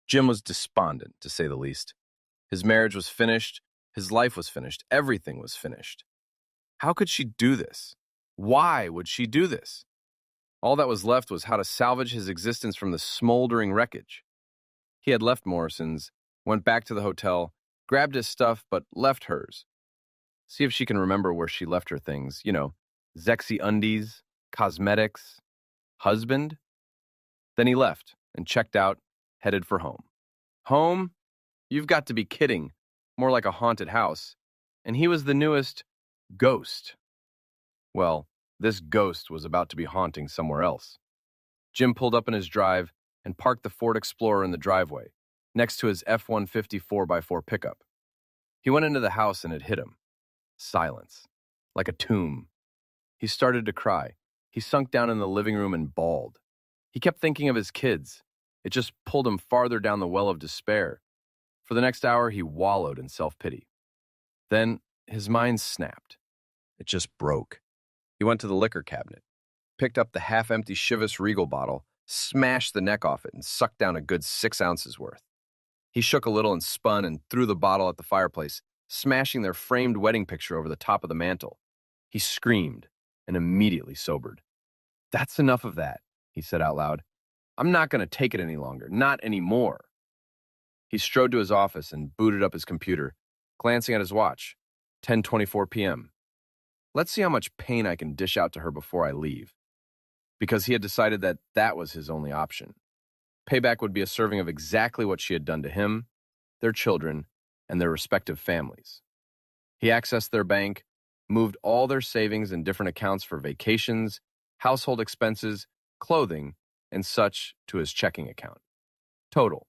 Jim was despondent, to say the least. His marriage was finished, his life was finished, everything was finished. How could she do this? Why would she do this? All that was left was how to salvage his existence from the smoldering wreckage. He had left Morrison's, went back to the hotel, grabbed his stuff, but left hers. See if she can remember where she left her things. Zexy undies, cosmetics, husband. Then he left and checked out, headed for home. Home? You've got to be kidding. More like a haunted house. And he was the newest ghost. Well, this ghost was about to be haunting somewhere else. Jim pulled up in his drive and parked the Ford Explorer in the driveway, next to his F-150 4x4 pickup. He went into the house and it hit him. Silence. Like a tomb. He started to cry. He sunk down in the living room and bawled. He kept thinking of his kids. It just pulled him farther down the well of despair. For the next hour, he wallowed in self-pity. Then his mind snapped. It just broke. He went to the liquor cabinet, picked up the half-empty Chivas Regal bottle, smashed the neck off it, and sucked down a good 6 ounces worth. He shook a little and spun and threw the bottle at the fireplace, smashing their framed wedding picture over the top of the mantel. He screamed and immediately sobered. "That's enough of that," he said out loud. "I'm not going to take it any longer, not anymore." He strode to his office and booted up his computer, glancing at his watch. 10:24 p.m. Let's see how much pain I can dish out to her before I leave. Because he had decided that that was his only option. Payback would be a serving of exactly what she had done to him, their children, and their respective families. He accessed their bank, moved all their savings in different accounts for vacations, household expenses, clothing, and such to his checking account. Total,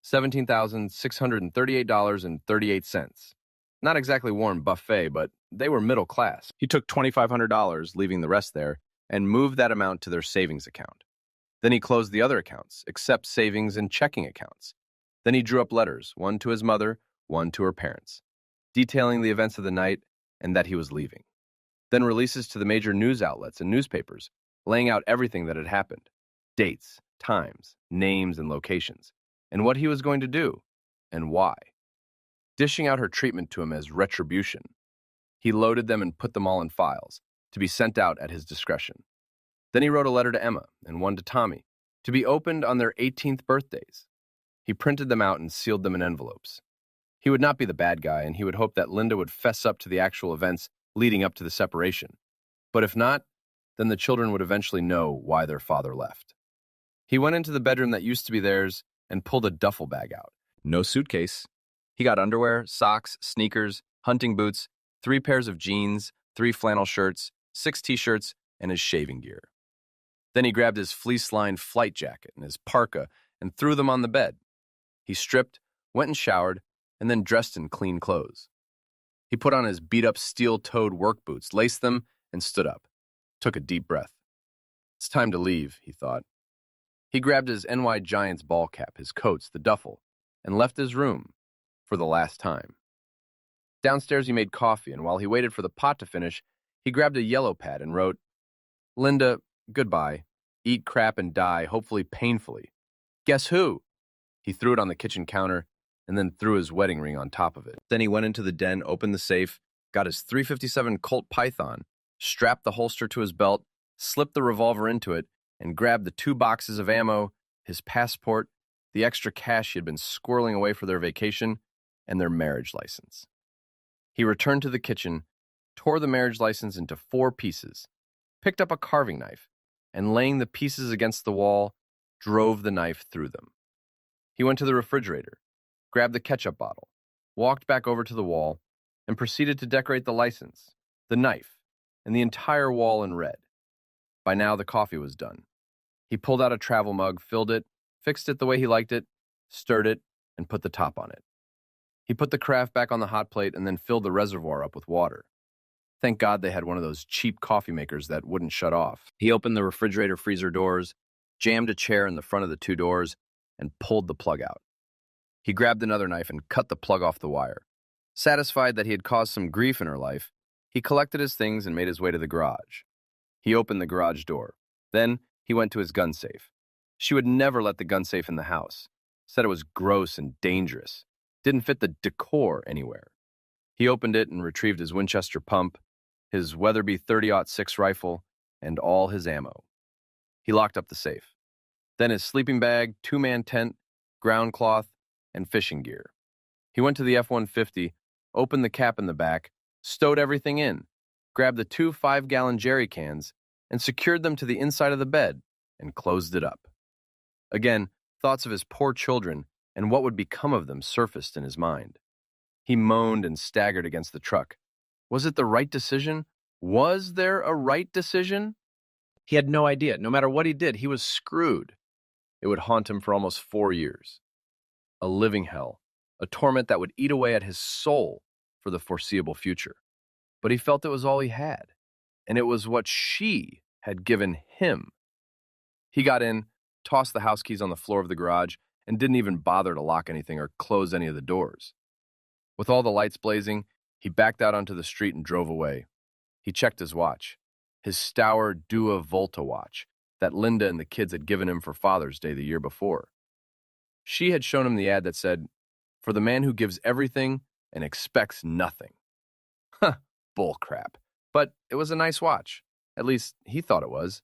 $17,638.38. Not exactly Warren Buffet, but they were middle class. He took $2,500, leaving the rest there, and moved that amount to their savings account. Then he closed the other accounts, except savings and checking accounts. Then he drew up letters, one to his mother, one to her parents, detailing the events of the night and that he was leaving. Then releases to the major news outlets and newspapers, laying out everything that had happened, dates, times, names, and locations, and what he was going to do, and why. Dishing out her treatment to him as retribution. He loaded them and put them all in files, to be sent out at his discretion. Then he wrote a letter to Emma and one to Tommy, to be opened on their 18th birthdays. He printed them out and sealed them in envelopes. He would not be the bad guy, and he would hope that Linda would fess up to the actual events leading up to the separation. But if not, then the children would eventually know why their father left. He went into the bedroom that used to be theirs and pulled a duffel bag out. No suitcase. He got underwear, socks, sneakers, hunting boots, 3 pairs of jeans, 3 flannel shirts, 6 t-shirts, and his shaving gear. Then he grabbed his fleece-lined flight jacket and his parka and threw them on the bed. He stripped, went and showered, and then dressed in clean clothes. He put on his beat-up steel-toed work boots, laced them, and stood up. Took a deep breath. It's time to leave, he thought. He grabbed his NY Giants ball cap, his coats, the duffel, and left his room for the last time. Downstairs he made coffee, and while he waited for the pot to finish, he grabbed a yellow pad and wrote, "Linda, goodbye. Eat crap and die, hopefully painfully. Guess who?" He threw it on the kitchen counter and then threw his wedding ring on top of it. Then he went into the den, opened the safe, got his .357 Colt Python, strapped the holster to his belt, slipped the revolver into it, and grabbed the 2 boxes of ammo, his passport, the extra cash he had been squirreling away for their vacation, and their marriage license. He returned to the kitchen, tore the marriage license into 4 pieces, picked up a carving knife, and laying the pieces against the wall, drove the knife through them. He went to the refrigerator, grabbed the ketchup bottle, walked back over to the wall, and proceeded to decorate the license, the knife, and the entire wall in red. By now, the coffee was done. He pulled out a travel mug, filled it, fixed it the way he liked it, stirred it, and put the top on it. He put the carafe back on the hot plate and then filled the reservoir up with water. Thank God they had one of those cheap coffee makers that wouldn't shut off. He opened the refrigerator freezer doors, jammed a chair in the front of the 2 doors, and pulled the plug out. He grabbed another knife and cut the plug off the wire. Satisfied that he had caused some grief in her life, he collected his things and made his way to the garage. He opened the garage door. Then he went to his gun safe. She would never let the gun safe in the house. Said it was gross and dangerous. Didn't fit the decor anywhere. He opened it and retrieved his Winchester pump, his Weatherby 30-06 rifle, and all his ammo. He locked up the safe. Then his sleeping bag, two-man tent, ground cloth, and fishing gear. He went to the F-150, opened the cap in the back, stowed everything in, grabbed the two 5-gallon jerry cans, and secured them to the inside of the bed and closed it up. Again, thoughts of his poor children and what would become of them surfaced in his mind. He moaned and staggered against the truck. Was it the right decision? Was there a right decision? He had no idea. No matter what he did, he was screwed. It would haunt him for almost 4 years. A living hell, a torment that would eat away at his soul for the foreseeable future. But he felt it was all he had, and it was what she had given him. He got in, tossed the house keys on the floor of the garage, and didn't even bother to lock anything or close any of the doors. With all the lights blazing, he backed out onto the street and drove away. He checked his watch, his Stour Dua Volta watch that Linda and the kids had given him for Father's Day the year before. She had shown him the ad that said, "For the man who gives everything and expects nothing." Huh, bull crap. But it was a nice watch. At least he thought it was.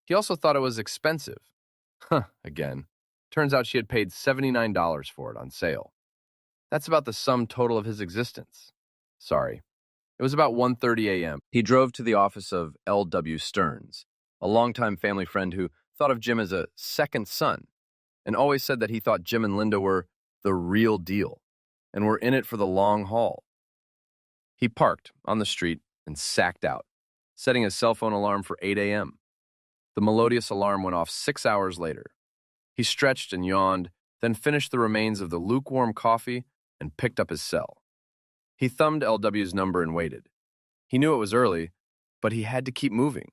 He also thought it was expensive. Huh, again. Turns out she had paid $79 for it on sale. That's about the sum total of his existence. Sorry. It was about 1:30 a.m. He drove to the office of L.W. Stearns, a longtime family friend who thought of Jim as a second son, and always said that he thought Jim and Linda were the real deal and were in it for the long haul. He parked on the street and sacked out, setting his cell phone alarm for 8 a.m. The melodious alarm went off 6 hours later. He stretched and yawned, then finished the remains of the lukewarm coffee and picked up his cell. He thumbed LW's number and waited. He knew it was early, but he had to keep moving,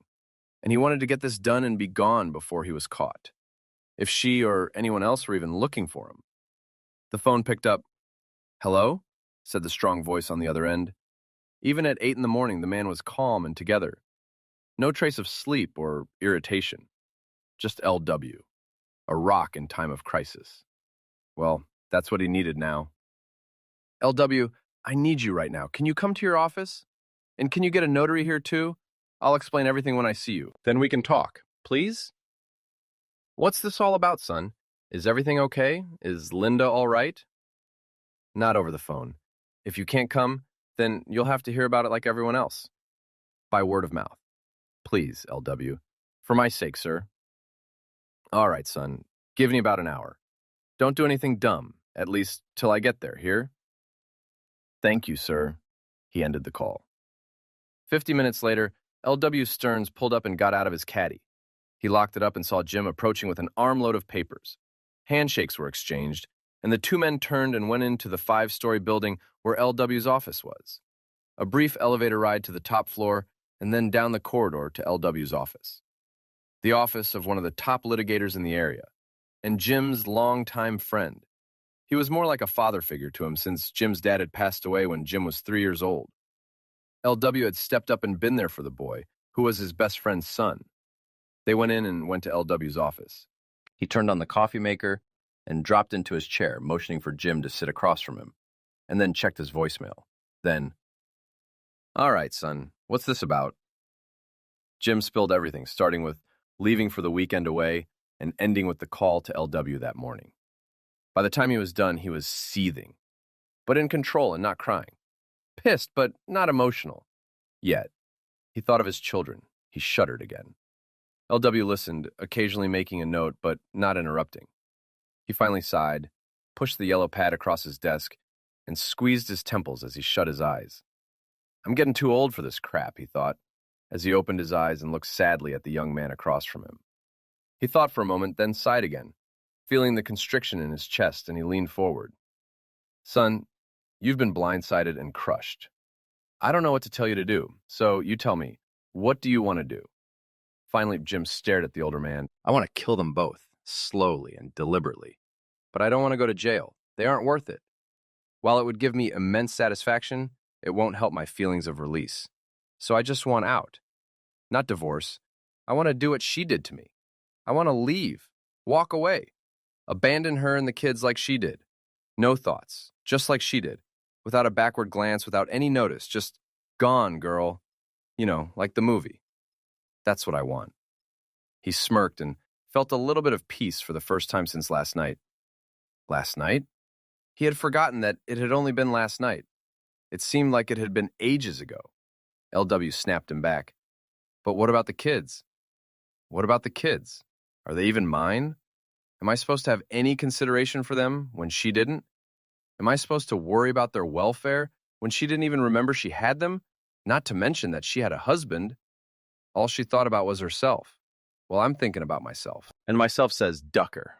and he wanted to get this done and be gone before he was caught, if she or anyone else were even looking for him. The phone picked up. "Hello?" said the strong voice on the other end. Even at 8 in the morning, the man was calm and together. No trace of sleep or irritation. Just LW, a rock in time of crisis. Well, that's what he needed now. "LW, I need you right now. Can you come to your office? And can you get a notary here too? I'll explain everything when I see you. Then we can talk, please?" "What's this all about, son? Is everything okay? Is Linda all right?" "Not over the phone. If you can't come, then you'll have to hear about it like everyone else. By word of mouth. Please, LW. For my sake, sir." "All right, son. Give me about an hour. Don't do anything dumb, at least till I get there, hear?" "Thank you, sir." He ended the call. 50 minutes later, L.W. Stearns pulled up and got out of his caddy. He locked it up and saw Jim approaching with an armload of papers. Handshakes were exchanged, and the two men turned and went into the 5-story building where L.W.'s office was. A brief elevator ride to the top floor, and then down the corridor to L.W.'s office. The office of one of the top litigators in the area, and Jim's longtime friend. He was more like a father figure to him since Jim's dad had passed away when Jim was 3 years old. L.W. had stepped up and been there for the boy, who was his best friend's son. They went in and went to L.W.'s office. He turned on the coffee maker and dropped into his chair, motioning for Jim to sit across from him, and then checked his voicemail. Then, "All right, son, what's this about?" Jim spilled everything, starting with leaving for the weekend away and ending with the call to L.W. that morning. By the time he was done, he was seething, but in control and not crying. Pissed, but not emotional. Yet, he thought of his children. He shuddered again. L.W. listened, occasionally making a note, but not interrupting. He finally sighed, pushed the yellow pad across his desk, and squeezed his temples as he shut his eyes. "I'm getting too old for this crap," he thought, as he opened his eyes and looked sadly at the young man across from him. He thought for a moment, then sighed again, feeling the constriction in his chest, and he leaned forward. "Son, you've been blindsided and crushed. I don't know what to tell you to do, so you tell me, what do you want to do?" Finally, Jim stared at the older man. "I want to kill them both, slowly and deliberately. But I don't want to go to jail. They aren't worth it. While it would give me immense satisfaction, it won't help my feelings of release. So I just want out. Not divorce. I want to do what she did to me. I want to leave. Walk away. Abandon her and the kids like she did. No thoughts, just like she did. Without a backward glance, without any notice, just gone, girl. You know, like the movie. That's what I want. He smirked and felt a little bit of peace for the first time since last night. Last night? He had forgotten that it had only been last night. It seemed like it had been ages ago. LW snapped him back. But what about the kids? What about the kids? Are they even mine? Am I supposed to have any consideration for them when she didn't? Am I supposed to worry about their welfare when she didn't even remember she had them? Not to mention that she had a husband. All she thought about was herself. Well, I'm thinking about myself. And myself says, duck her.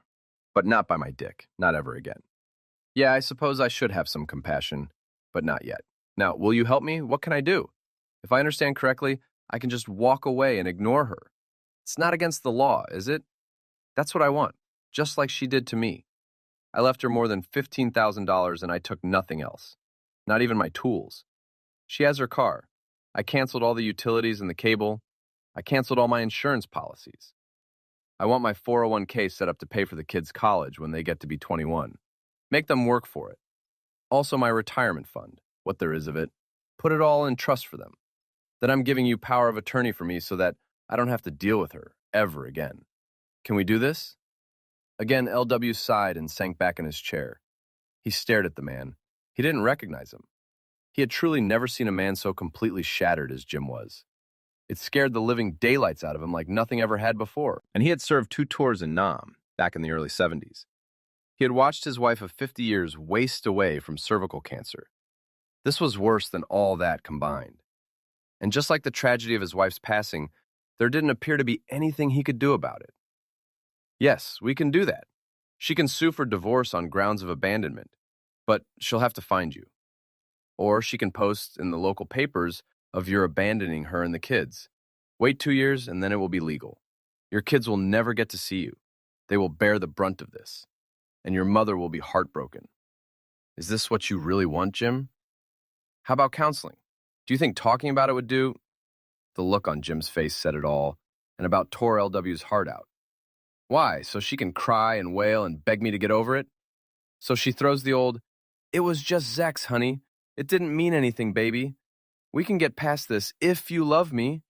But not by my dick. Not ever again. Yeah, I suppose I should have some compassion, but not yet. Now, will you help me? What can I do? If I understand correctly, I can just walk away and ignore her. It's not against the law, is it? That's what I want, just like she did to me. I left her more than $15,000 and I took nothing else. Not even my tools. She has her car. I canceled all the utilities and the cable. I canceled all my insurance policies. I want my 401k set up to pay for the kids' college when they get to be 21. Make them work for it. Also my retirement fund, what there is of it. Put it all in trust for them. Then I'm giving you power of attorney for me so that I don't have to deal with her ever again. Can we do this? Again, LW sighed and sank back in his chair. He stared at the man. He didn't recognize him. He had truly never seen a man so completely shattered as Jim was. It scared the living daylights out of him like nothing ever had before. And he had served 2 tours in Nam, back in the early 70s. He had watched his wife of 50 years waste away from cervical cancer. This was worse than all that combined. And just like the tragedy of his wife's passing, there didn't appear to be anything he could do about it. Yes, we can do that. She can sue for divorce on grounds of abandonment, but she'll have to find you. Or she can post in the local papers of your abandoning her and the kids. Wait 2 years and then it will be legal. Your kids will never get to see you. They will bear the brunt of this. And your mother will be heartbroken. Is this what you really want, Jim? How about counseling? Do you think talking about it would do? The look on Jim's face said it all, and about tore LW's heart out. Why? So she can cry and wail and beg me to get over it? So she throws the old, "It was just Zex, honey. It didn't mean anything, baby. We can get past this if you love me."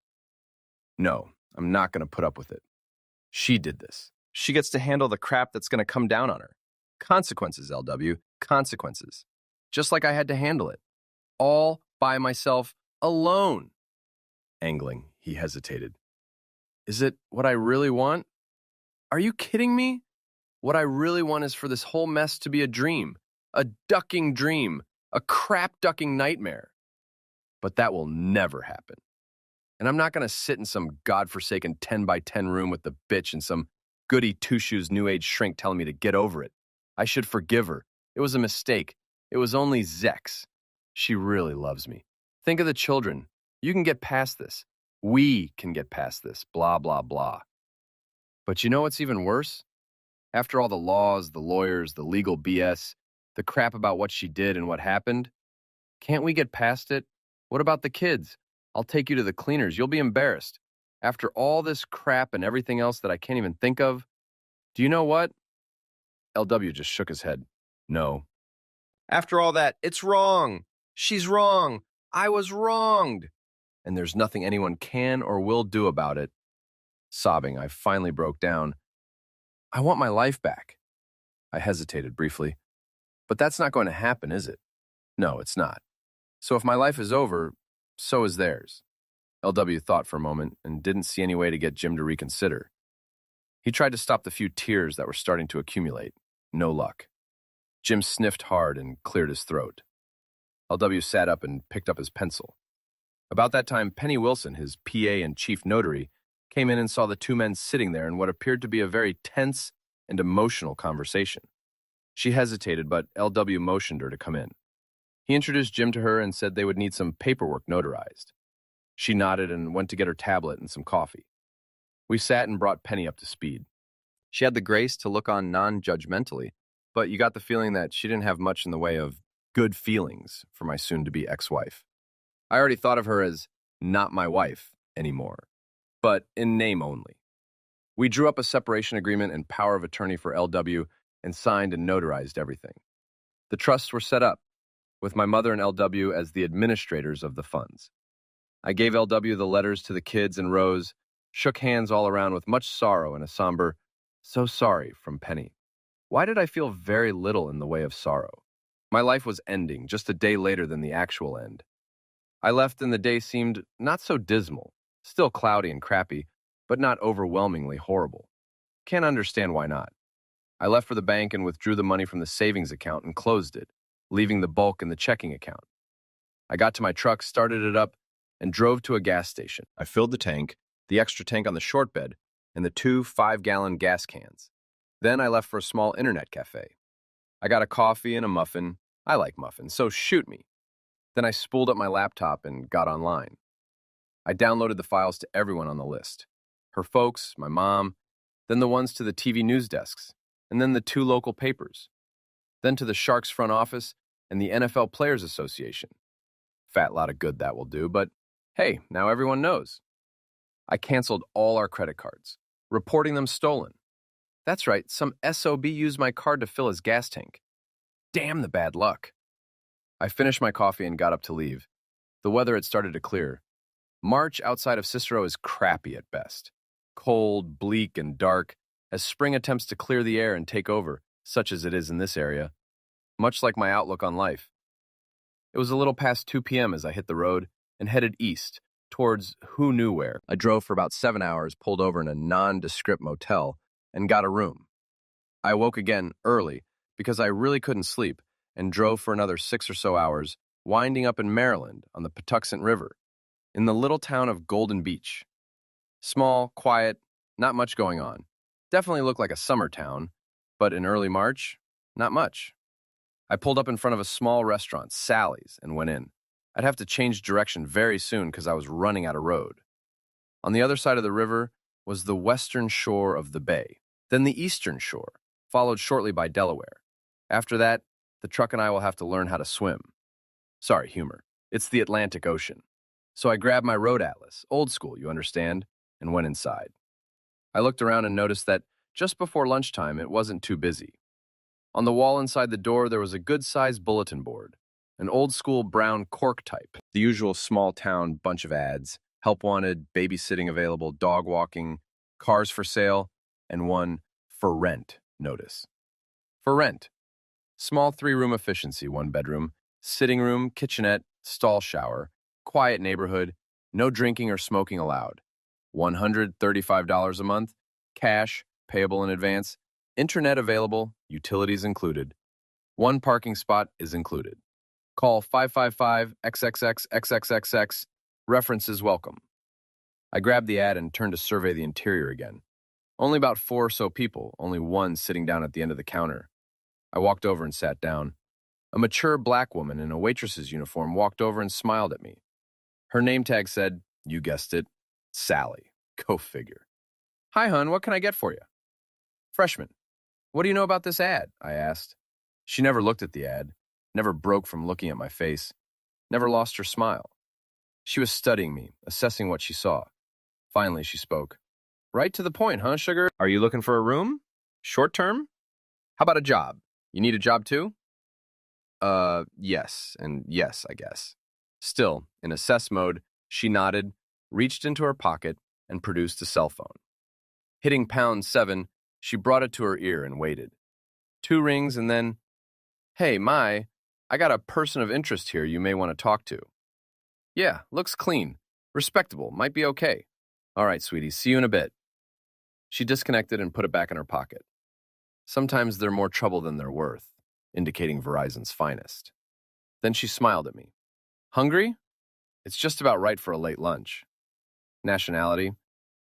No, I'm not going to put up with it. She did this. She gets to handle the crap that's going to come down on her. Consequences, LW. Consequences. Just like I had to handle it. All by myself, alone. Angling, he hesitated. Is it what I really want? Are you kidding me? What I really want is for this whole mess to be a dream. A ducking dream. A crap-ducking nightmare. But that will never happen. And I'm not going to sit in some godforsaken 10 by 10 room with the bitch and some goody two-shoes new age shrink telling me to get over it. I should forgive her. It was a mistake. It was only Zex. She really loves me. Think of the children. You can get past this. We can get past this. Blah, blah, blah. But you know what's even worse? After all the laws, the lawyers, the legal BS, the crap about what she did and what happened, can't we get past it? What about the kids? I'll take you to the cleaners. You'll be embarrassed. After all this crap and everything else that I can't even think of, do you know what? LW just shook his head. No. After all that, it's wrong. She's wrong. I was wronged. And there's nothing anyone can or will do about it. Sobbing, I finally broke down. I want my life back. I hesitated briefly. But that's not going to happen, is it? No, it's not. So if my life is over, so is theirs. LW thought for a moment and didn't see any way to get Jim to reconsider. He tried to stop the few tears that were starting to accumulate. No luck. Jim sniffed hard and cleared his throat. LW sat up and picked up his pencil. About that time, Penny Wilson, his PA and chief notary, came in and saw the 2 men sitting there in what appeared to be a very tense and emotional conversation. She hesitated, but LW motioned her to come in. He introduced Jim to her and said they would need some paperwork notarized. She nodded and went to get her tablet and some coffee. We sat and brought Penny up to speed. She had the grace to look on non-judgmentally, but you got the feeling that she didn't have much in the way of good feelings for my soon-to-be ex-wife. I already thought of her as not my wife anymore, but in name only. We drew up a separation agreement and power of attorney for LW and signed and notarized everything. The trusts were set up, with my mother and LW as the administrators of the funds. I gave LW the letters to the kids and Rose, shook hands all around with much sorrow and a somber, "So sorry," from Penny. Why did I feel very little in the way of sorrow? My life was ending just a day later than the actual end. I left and the day seemed not so dismal, still cloudy and crappy, but not overwhelmingly horrible. Can't understand why not. I left for the bank and withdrew the money from the savings account and closed it, leaving the bulk in the checking account. I got to my truck, started it up, and drove to a gas station. I filled the tank, the extra tank on the short bed, and the 2 5-gallon gas cans. Then I left for a small internet cafe. I got a coffee and a muffin. I like muffins, so shoot me. Then I spooled up my laptop and got online. I downloaded the files to everyone on the list. Her folks, my mom, then the ones to the TV news desks, and then the 2 local papers. Then to the Sharks front office and the NFL Players Association. Fat lot of good that will do, but hey, now everyone knows. I canceled all our credit cards, reporting them stolen. That's right, some SOB used my card to fill his gas tank. Damn the bad luck. I finished my coffee and got up to leave. The weather had started to clear. March outside of Cicero is crappy at best. Cold, bleak, and dark, as spring attempts to clear the air and take over, such as it is in this area. Much like my outlook on life. It was a little past 2 p.m. as I hit the road and headed east, towards who knew where. I drove for about 7 hours, pulled over in a nondescript motel, and got a room. I awoke again early because I really couldn't sleep and drove for another 6 or so hours, winding up in Maryland on the Patuxent River, in the little town of Golden Beach. Small, quiet, not much going on. Definitely looked like a summer town, but in early March, not much. I pulled up in front of a small restaurant, Sally's, and went in. I'd have to change direction very soon because I was running out of road. On the other side of the river was the western shore of the bay, then the eastern shore, followed shortly by Delaware. After that, the truck and I will have to learn how to swim. Sorry, humor. It's the Atlantic Ocean. So I grabbed my road atlas, old school, you understand, and went inside. I looked around and noticed that just before lunchtime, it wasn't too busy. On the wall inside the door, there was a good-sized bulletin board, an old-school brown cork type, the usual small-town bunch of ads, help wanted, babysitting available, dog walking, cars for sale, and one for rent notice. For rent. Small 3-room efficiency, 1 bedroom, sitting room, kitchenette, stall shower, quiet neighborhood, no drinking or smoking allowed. $135 a month, cash, payable in advance, internet available, utilities included. 1 parking spot is included. Call 555-XXX-XXXX. References welcome. I grabbed the ad and turned to survey the interior again. Only about 4 or so people, only one sitting down at the end of the counter. I walked over and sat down. A mature black woman in a waitress's uniform walked over and smiled at me. Her name tag said, you guessed it, Sally. Go figure. Hi, hon, what can I get for you? Freshman. What do you know about this ad? I asked. She never looked at the ad, never broke from looking at my face, never lost her smile. She was studying me, assessing what she saw. Finally, she spoke. Right to the point, huh, sugar? Are you looking for a room? Short term? How about a job? You need a job too? Yes, and yes, I guess. Still, in assess mode, she nodded, reached into her pocket, and produced a cell phone. Hitting #7, she brought it to her ear and waited. 2 rings and then, hey, I got a person of interest here you may want to talk to. Yeah, looks clean. Respectable, might be okay. All right, sweetie, see you in a bit. She disconnected and put it back in her pocket. Sometimes they're more trouble than they're worth, indicating Verizon's finest. Then she smiled at me. Hungry? It's just about right for a late lunch. Nationality?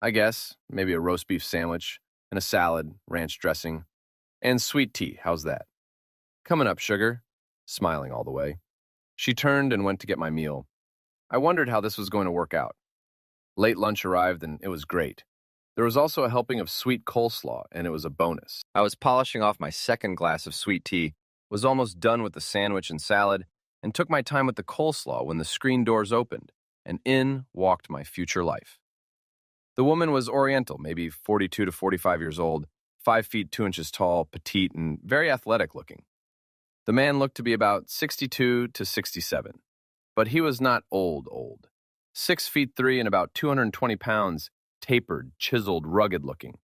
I guess, maybe a roast beef sandwich, and a salad, ranch dressing, and sweet tea, how's that? Coming up, sugar, smiling all the way. She turned and went to get my meal. I wondered how this was going to work out. Late lunch arrived and it was great. There was also a helping of sweet coleslaw, and it was a bonus. I was polishing off my second glass of sweet tea, was almost done with the sandwich and salad, and took my time with the coleslaw when the screen doors opened, and in walked my future life. The woman was Oriental, maybe 42 to 45 years old, 5 feet 2 inches tall, petite, and very athletic looking. The man looked to be about 62 to 67, but he was not old. 6 feet 3 and about 220 pounds, tapered, chiseled, rugged looking.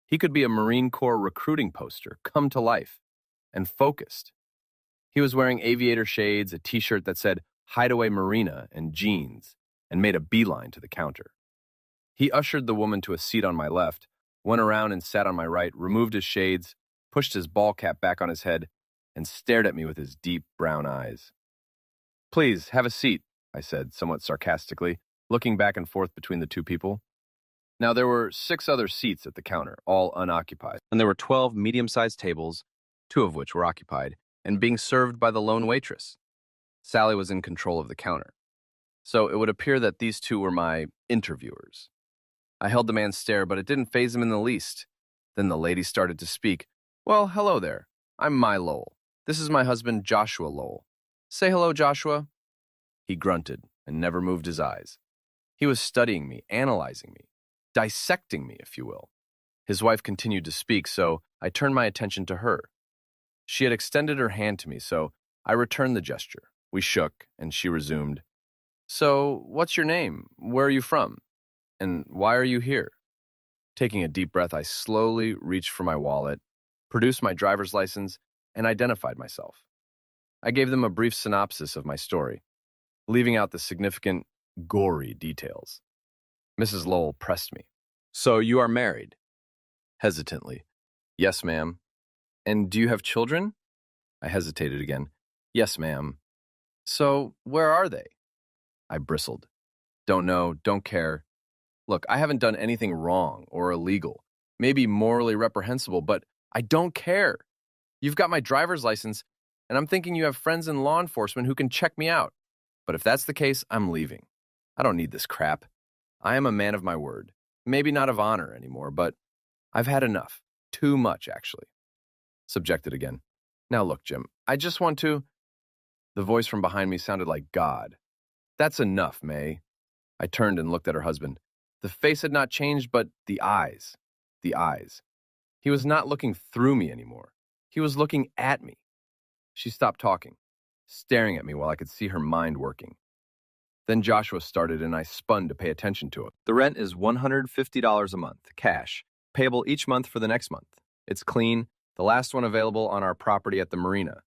He could be a Marine Corps recruiting poster, come to life, and focused. He was wearing aviator shades, a t-shirt that said Hideaway Marina, and jeans, and made a beeline to the counter. He ushered the woman to a seat on my left, went around and sat on my right, removed his shades, pushed his ball cap back on his head, and stared at me with his deep brown eyes. "Please, have a seat," I said, somewhat sarcastically, looking back and forth between the two people. Now, there were 6 other seats at the counter, all unoccupied, and there were 12 medium-sized tables, 2 of which were occupied, and being served by the lone waitress. Sally was in control of the counter. So it would appear that these 2 were my interviewers. I held the man's stare, but it didn't faze him in the least. Then the lady started to speak. "Well, hello there. I'm My Lowell. This is my husband, Joshua Lowell. Say hello, Joshua." He grunted and never moved his eyes. He was studying me, analyzing me, dissecting me, if you will. His wife continued to speak, so I turned my attention to her. She had extended her hand to me, so I returned the gesture. We shook, and she resumed. "So, what's your name? Where are you from? And why are you here?" Taking a deep breath, I slowly reached for my wallet, produced my driver's license, and identified myself. I gave them a brief synopsis of my story, leaving out the significant, gory details. Mrs. Lowell pressed me. "So you are married?" Hesitantly. "Yes, ma'am." "And do you have children?" I hesitated again. "Yes, ma'am." "So where are they?" I bristled. "Don't know, don't care. Look, I haven't done anything wrong or illegal, maybe morally reprehensible, but I don't care. You've got my driver's license, and I'm thinking you have friends in law enforcement who can check me out. But if that's the case, I'm leaving. I don't need this crap. I am a man of my word. Maybe not of honor anymore, but I've had enough. Too much, actually." Subjected again. "Now look, Jim, I just want to—" The voice from behind me sounded like God. "That's enough, May." I turned and looked at her husband. The face had not changed, but the eyes. The eyes. He was not looking through me anymore. He was looking at me. She stopped talking, staring at me while I could see her mind working. Then Joshua started, and I spun to pay attention to it. "The rent is $150 a month, cash, payable each month for the next month. It's clean, the last one available on our property at the marina.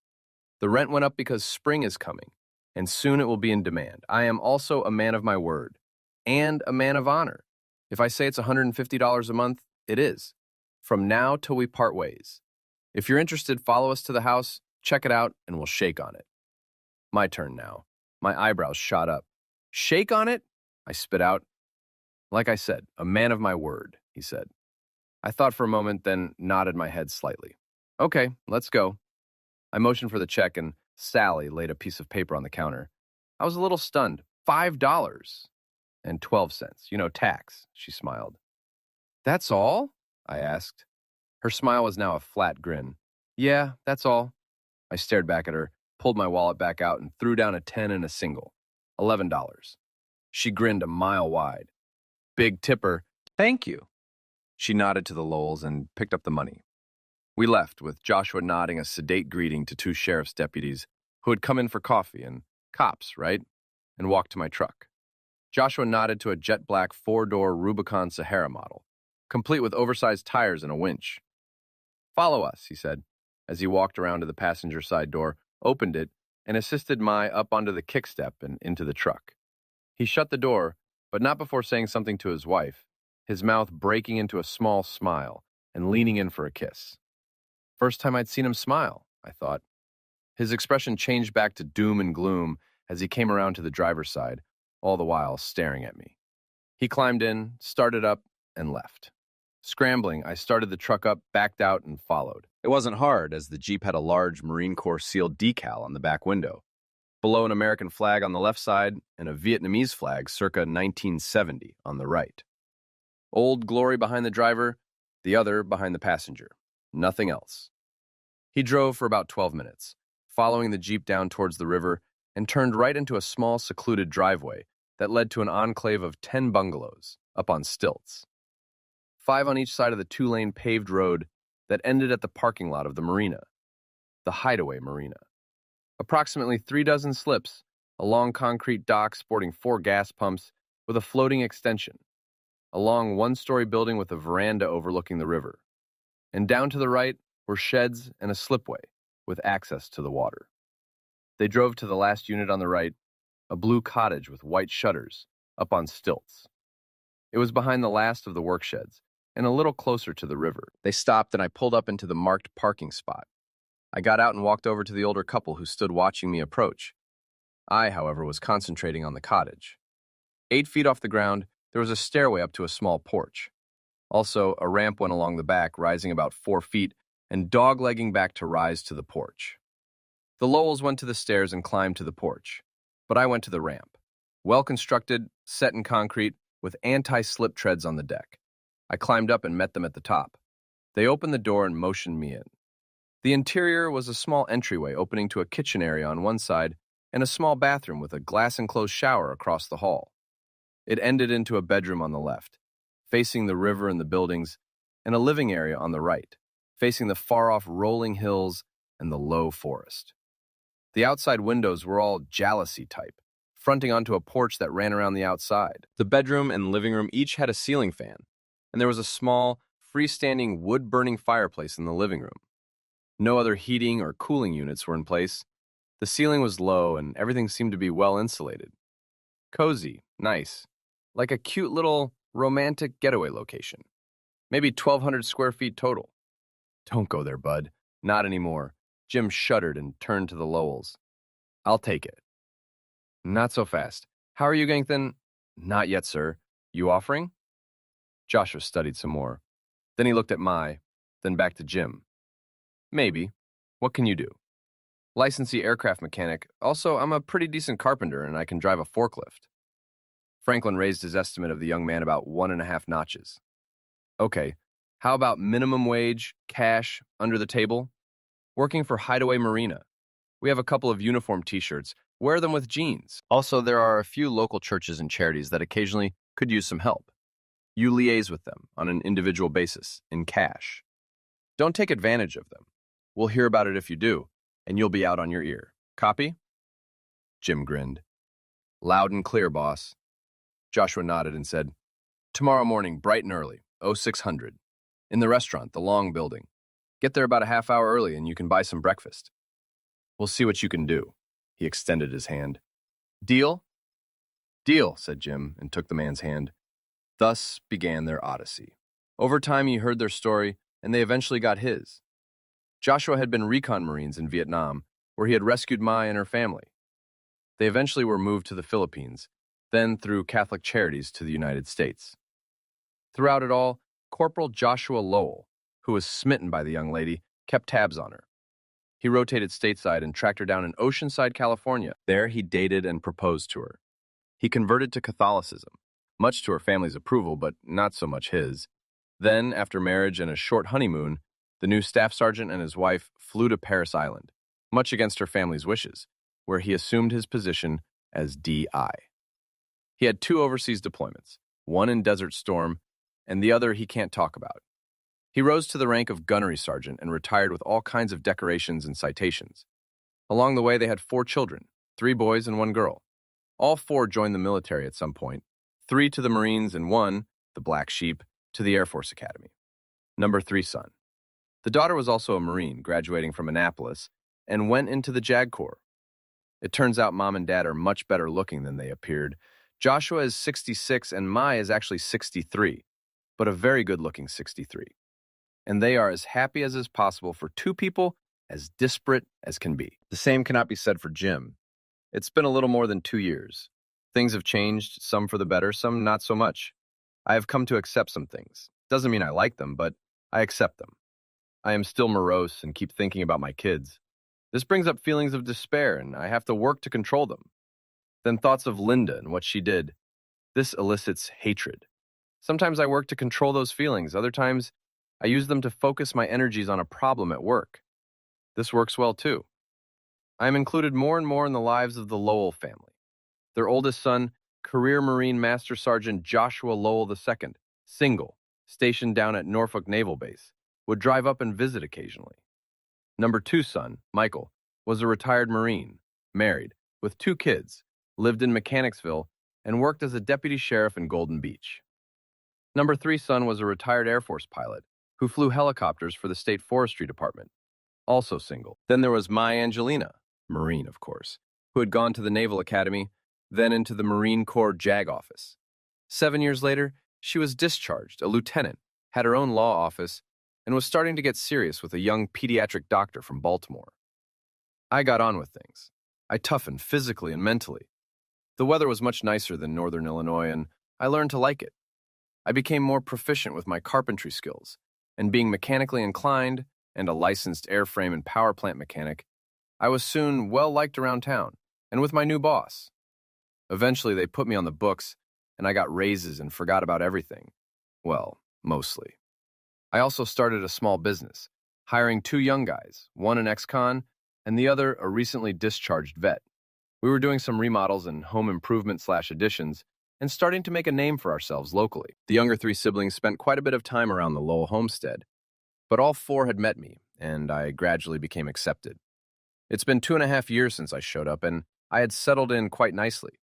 The rent went up because spring is coming, and soon it will be in demand. I am also a man of my word, and a man of honor. If I say it's $150 a month, it is. From now till we part ways. If you're interested, follow us to the house, check it out, and we'll shake on it." My turn now. My eyebrows shot up. "Shake on it?" I spit out. "Like I said, a man of my word," he said. I thought for a moment, then nodded my head slightly. "Okay, let's go." I motioned for the check, and Sally laid a piece of paper on the counter. I was a little stunned. $5.12. You know, tax, she smiled. "That's all?" I asked. Her smile was now a flat grin. "Yeah, that's all." I stared back at her, pulled my wallet back out, and threw down a 10 and a single. $11. She grinned a mile wide. "Big tipper." "Thank you." She nodded to the Lowells and picked up the money. We left, with Joshua nodding a sedate greeting to 2 sheriff's deputies who had come in for coffee, and cops, right? And walked to my truck. Joshua nodded to a jet-black 4-door Rubicon Sahara model, complete with oversized tires and a winch. "Follow us," he said, as he walked around to the passenger side door, opened it, and assisted Mai up onto the kickstep and into the truck. He shut the door, but not before saying something to his wife, his mouth breaking into a small smile and leaning in for a kiss. First time I'd seen him smile, I thought. His expression changed back to doom and gloom as he came around to the driver's side, all the while staring at me. He climbed in, started up, and left. Scrambling, I started the truck up, backed out, and followed. It wasn't hard, as the Jeep had a large Marine Corps sealed decal on the back window. Below, an American flag on the left side and a Vietnamese flag circa 1970 on the right. Old Glory behind the driver, the other behind the passenger. Nothing else. He drove for about 12 minutes, following the Jeep down towards the river, and turned right into a small, secluded driveway that led to an enclave of 10 bungalows, up on stilts. 5 on each side of the 2-lane paved road that ended at the parking lot of the marina, the Hideaway Marina. Approximately 3 dozen slips, a long concrete dock sporting 4 gas pumps with a floating extension, a long one-story building with a veranda overlooking the river, and down to the right were sheds and a slipway with access to the water. They drove to the last unit on the right, a blue cottage with white shutters, up on stilts. It was behind the last of the work sheds, and a little closer to the river. They stopped and I pulled up into the marked parking spot. I got out and walked over to the older couple who stood watching me approach. I, however, was concentrating on the cottage. 8 feet off the ground, there was a stairway up to a small porch. Also, a ramp went along the back, rising about 4 feet, and dog-legging back to rise to the porch. The Lowells went to the stairs and climbed to the porch, but I went to the ramp. Well-constructed, set in concrete, with anti-slip treads on the deck. I climbed up and met them at the top. They opened the door and motioned me in. The interior was a small entryway opening to a kitchen area on one side and a small bathroom with a glass-enclosed shower across the hall. It ended into a bedroom on the left, facing the river and the buildings, and a living area on the right, facing the far-off rolling hills and the low forest. The outside windows were all jalousie type, fronting onto a porch that ran around the outside. The bedroom and living room each had a ceiling fan, and there was a small, freestanding wood-burning fireplace in the living room. No other heating or cooling units were in place. The ceiling was low, and everything seemed to be well insulated. Cozy, nice, like a cute little romantic getaway location. Maybe 1,200 square feet total. Don't go there, bud. Not anymore. Jim shuddered and turned to the Lowells. I'll take it. Not so fast. How are you getting thin? Not yet, sir. You offering? Joshua studied some more. Then he looked at Mai, then back to Jim. Maybe. What can you do? Licensee aircraft mechanic. Also, I'm a pretty decent carpenter and I can drive a forklift. Franklin raised his estimate of the young man about 1.5 notches. Okay, how about minimum wage, cash, under the table? Working for Hideaway Marina. We have a couple of uniform t-shirts. Wear them with jeans. Also, there are a few local churches and charities that occasionally could use some help. You liaise with them on an individual basis, in cash. Don't take advantage of them. We'll hear about it if you do, and you'll be out on your ear. Copy? Jim grinned. Loud and clear, boss. Joshua nodded and said, Tomorrow morning, bright and early, 0600. In the restaurant, the long building. Get there about a half hour early and you can buy some breakfast. We'll see what you can do. He extended his hand. Deal? Deal, said Jim, and took the man's hand. Thus began their odyssey. Over time, he heard their story, and they eventually got his. Joshua had been recon Marines in Vietnam, where he had rescued Mai and her family. They eventually were moved to the Philippines, then through Catholic Charities to the United States. Throughout it all, Corporal Joshua Lowell, who was smitten by the young lady, kept tabs on her. He rotated stateside and tracked her down in Oceanside, California. There he dated and proposed to her. He converted to Catholicism, much to her family's approval, but not so much his. Then, after marriage and a short honeymoon, the new staff sergeant and his wife flew to Paris Island, much against her family's wishes, where he assumed his position as DI. He had 2 overseas deployments, one in Desert Storm, and the other he can't talk about. He rose to the rank of gunnery sergeant and retired with all kinds of decorations and citations. Along the way, they had 4 children, 3 boys and 1 girl. All 4 joined the military at some point, 3 to the Marines and 1, the black sheep, to the Air Force Academy. Number 3 son. The daughter was also a Marine, graduating from Annapolis, and went into the JAG Corps. It turns out Mom and Dad are much better looking than they appeared. Joshua is 66 and Mai is actually 63, but a very good-looking 63. And they are as happy as is possible for 2 people, as disparate as can be. The same cannot be said for Jim. It's been a little more than 2 years. Things have changed, some for the better, some not so much. I have come to accept some things. Doesn't mean I like them, but I accept them. I am still morose and keep thinking about my kids. This brings up feelings of despair, and I have to work to control them. Then thoughts of Linda and what she did. This elicits hatred. Sometimes I work to control those feelings. Other times, I use them to focus my energies on a problem at work. This works well, too. I am included more and more in the lives of the Lowell family. Their oldest son, Career Marine Master Sergeant Joshua Lowell II, single, stationed down at Norfolk Naval Base. would drive up and visit occasionally. Number 2 son, Michael, was a retired Marine, married, with 2 kids, lived in Mechanicsville, and worked as a deputy sheriff in Golden Beach. Number 3 son was a retired Air Force pilot who flew helicopters for the State Forestry Department, also single. Then there was my Angelina, Marine, of course, who had gone to the Naval Academy, then into the Marine Corps JAG office. 7 years later, she was discharged, a lieutenant, had her own law office, and was starting to get serious with a young pediatric doctor from Baltimore. I got on with things. I toughened physically and mentally. The weather was much nicer than Northern Illinois, and I learned to like it. I became more proficient with my carpentry skills, and being mechanically inclined and a licensed airframe and power plant mechanic, I was soon well-liked around town, and with my new boss. Eventually, they put me on the books, and I got raises and forgot about everything. Well, mostly. I also started a small business, hiring 2 young guys, one an ex-con, and the other a recently discharged vet. We were doing some remodels and home improvement/additions, and starting to make a name for ourselves locally. The younger 3 siblings spent quite a bit of time around the Lowell homestead, but all 4 had met me, and I gradually became accepted. It's been 2.5 years since I showed up, and I had settled in quite nicely.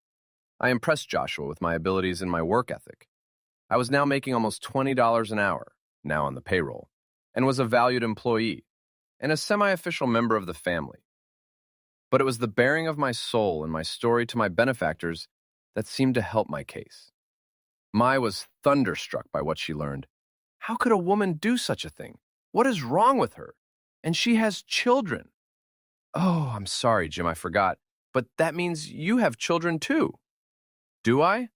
I impressed Joshua with my abilities and my work ethic. I was now making almost $20 an hour, now on the payroll, and was a valued employee, and a semi-official member of the family. But it was the bearing of my soul and my story to my benefactors that seemed to help my case. Mai was thunderstruck by what she learned. How could a woman do such a thing? What is wrong with her? And she has children. Oh, I'm sorry, Jim, I forgot. But that means you have children too. Do I?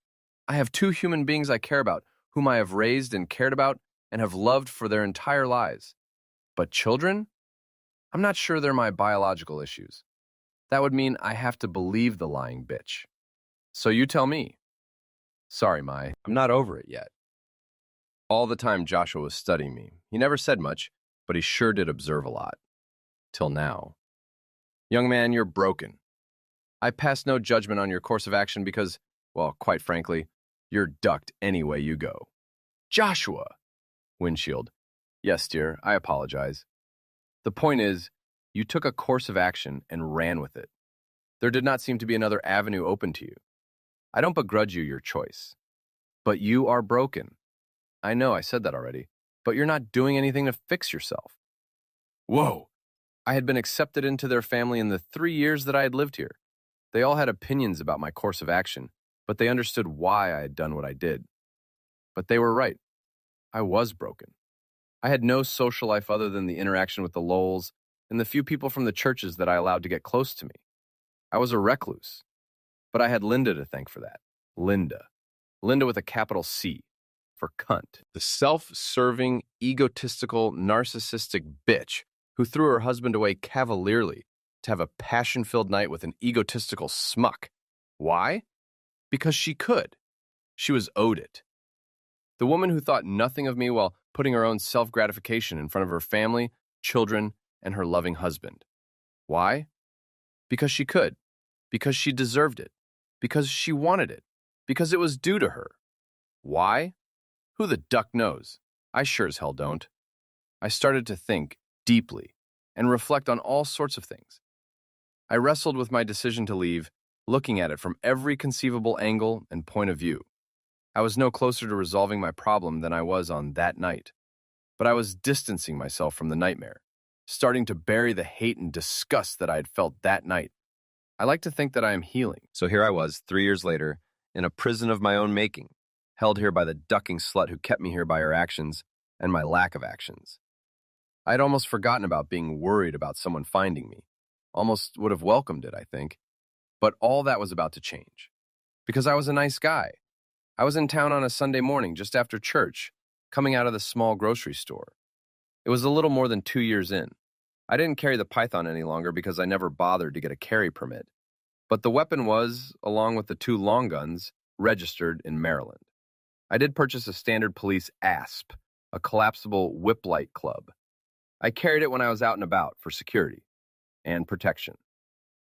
I have 2 human beings I care about, whom I have raised and cared about and have loved for their entire lives. But children? I'm not sure they're my biological issues. That would mean I have to believe the lying bitch. So you tell me. Sorry, Mai, I'm not over it yet. All the time Joshua was studying me, he never said much, but he sure did observe a lot. Till now. Young man, you're broken. I pass no judgment on your course of action because, well, quite frankly, you're ducked any way you go. Joshua! Windshield. Yes, dear, I apologize. The point is, you took a course of action and ran with it. There did not seem to be another avenue open to you. I don't begrudge you your choice. But you are broken. I know I said that already, but you're not doing anything to fix yourself. Whoa! I had been accepted into their family in the 3 years that I had lived here. They all had opinions about my course of action, but they understood why I had done what I did. But they were right. I was broken. I had no social life other than the interaction with the Lowells and the few people from the churches that I allowed to get close to me. I was a recluse. But I had Linda to thank for that. Linda. Linda with a capital C. For cunt. The self-serving, egotistical, narcissistic bitch who threw her husband away cavalierly to have a passion-filled night with an egotistical smuck. Why? Because she could. She was owed it. The woman who thought nothing of me while putting her own self-gratification in front of her family, children, and her loving husband. Why? Because she could. Because she deserved it. Because she wanted it. Because it was due to her. Why? Who the duck knows? I sure as hell don't. I started to think deeply and reflect on all sorts of things. I wrestled with my decision to leave, looking at it from every conceivable angle and point of view. I was no closer to resolving my problem than I was on that night. But I was distancing myself from the nightmare, starting to bury the hate and disgust that I had felt that night. I like to think that I am healing. So here I was, 3 years later, in a prison of my own making, held here by the ducking slut who kept me here by her actions and my lack of actions. I had almost forgotten about being worried about someone finding me. Almost would have welcomed it, I think. But all that was about to change. Because I was a nice guy. I was in town on a Sunday morning just after church, coming out of the small grocery store. It was a little more than 2 years in. I didn't carry the python any longer because I never bothered to get a carry permit. But the weapon was, along with the 2 long guns, registered in Maryland. I did purchase a standard police ASP, a collapsible whip-light club. I carried it when I was out and about for security and protection.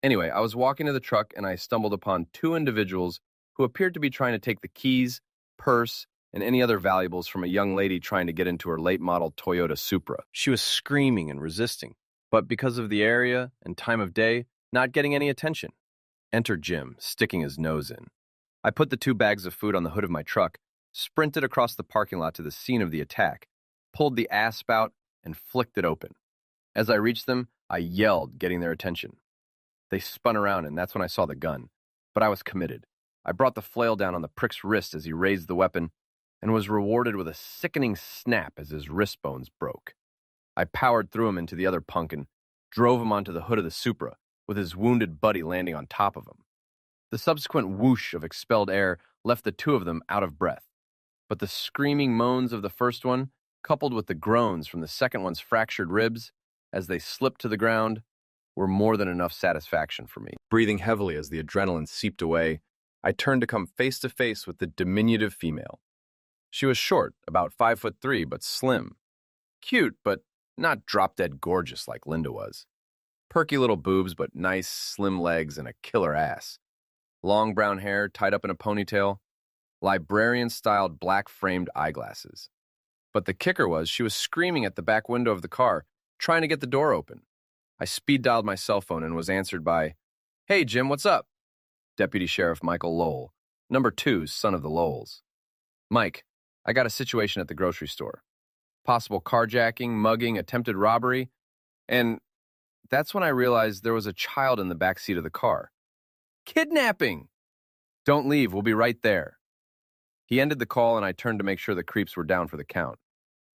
Anyway, I was walking to the truck and I stumbled upon 2 individuals who appeared to be trying to take the keys, purse, and any other valuables from a young lady trying to get into her late-model Toyota Supra. She was screaming and resisting, but because of the area and time of day, not getting any attention. Enter Jim, sticking his nose in. I put the 2 bags of food on the hood of my truck, sprinted across the parking lot to the scene of the attack, pulled the ass spout, and flicked it open. As I reached them, I yelled, getting their attention. They spun around, and that's when I saw the gun. But I was committed. I brought the flail down on the prick's wrist as he raised the weapon, and was rewarded with a sickening snap as his wrist bones broke. I powered through him into the other punk and drove him onto the hood of the Supra, with his wounded buddy landing on top of him. The subsequent whoosh of expelled air left the 2 of them out of breath, but the screaming moans of the first one, coupled with the groans from the second one's fractured ribs as they slipped to the ground, were more than enough satisfaction for me. Breathing heavily as the adrenaline seeped away, I turned to come face to face with the diminutive female. She was short, about 5'3", but slim. Cute, but not drop-dead gorgeous like Linda was. Perky little boobs, but nice, slim legs and a killer ass. Long brown hair tied up in a ponytail. Librarian-styled black-framed eyeglasses. But the kicker was she was screaming at the back window of the car, trying to get the door open. I speed-dialed my cell phone and was answered by, "Hey, Jim, what's up?" Deputy Sheriff Michael Lowell, number 2, son of the Lowells. "Mike, I got a situation at the grocery store. Possible carjacking, mugging, attempted robbery, and that's when I realized there was a child in the back seat of the car. Kidnapping! Don't leave, we'll be right there." He ended the call and I turned to make sure the creeps were down for the count.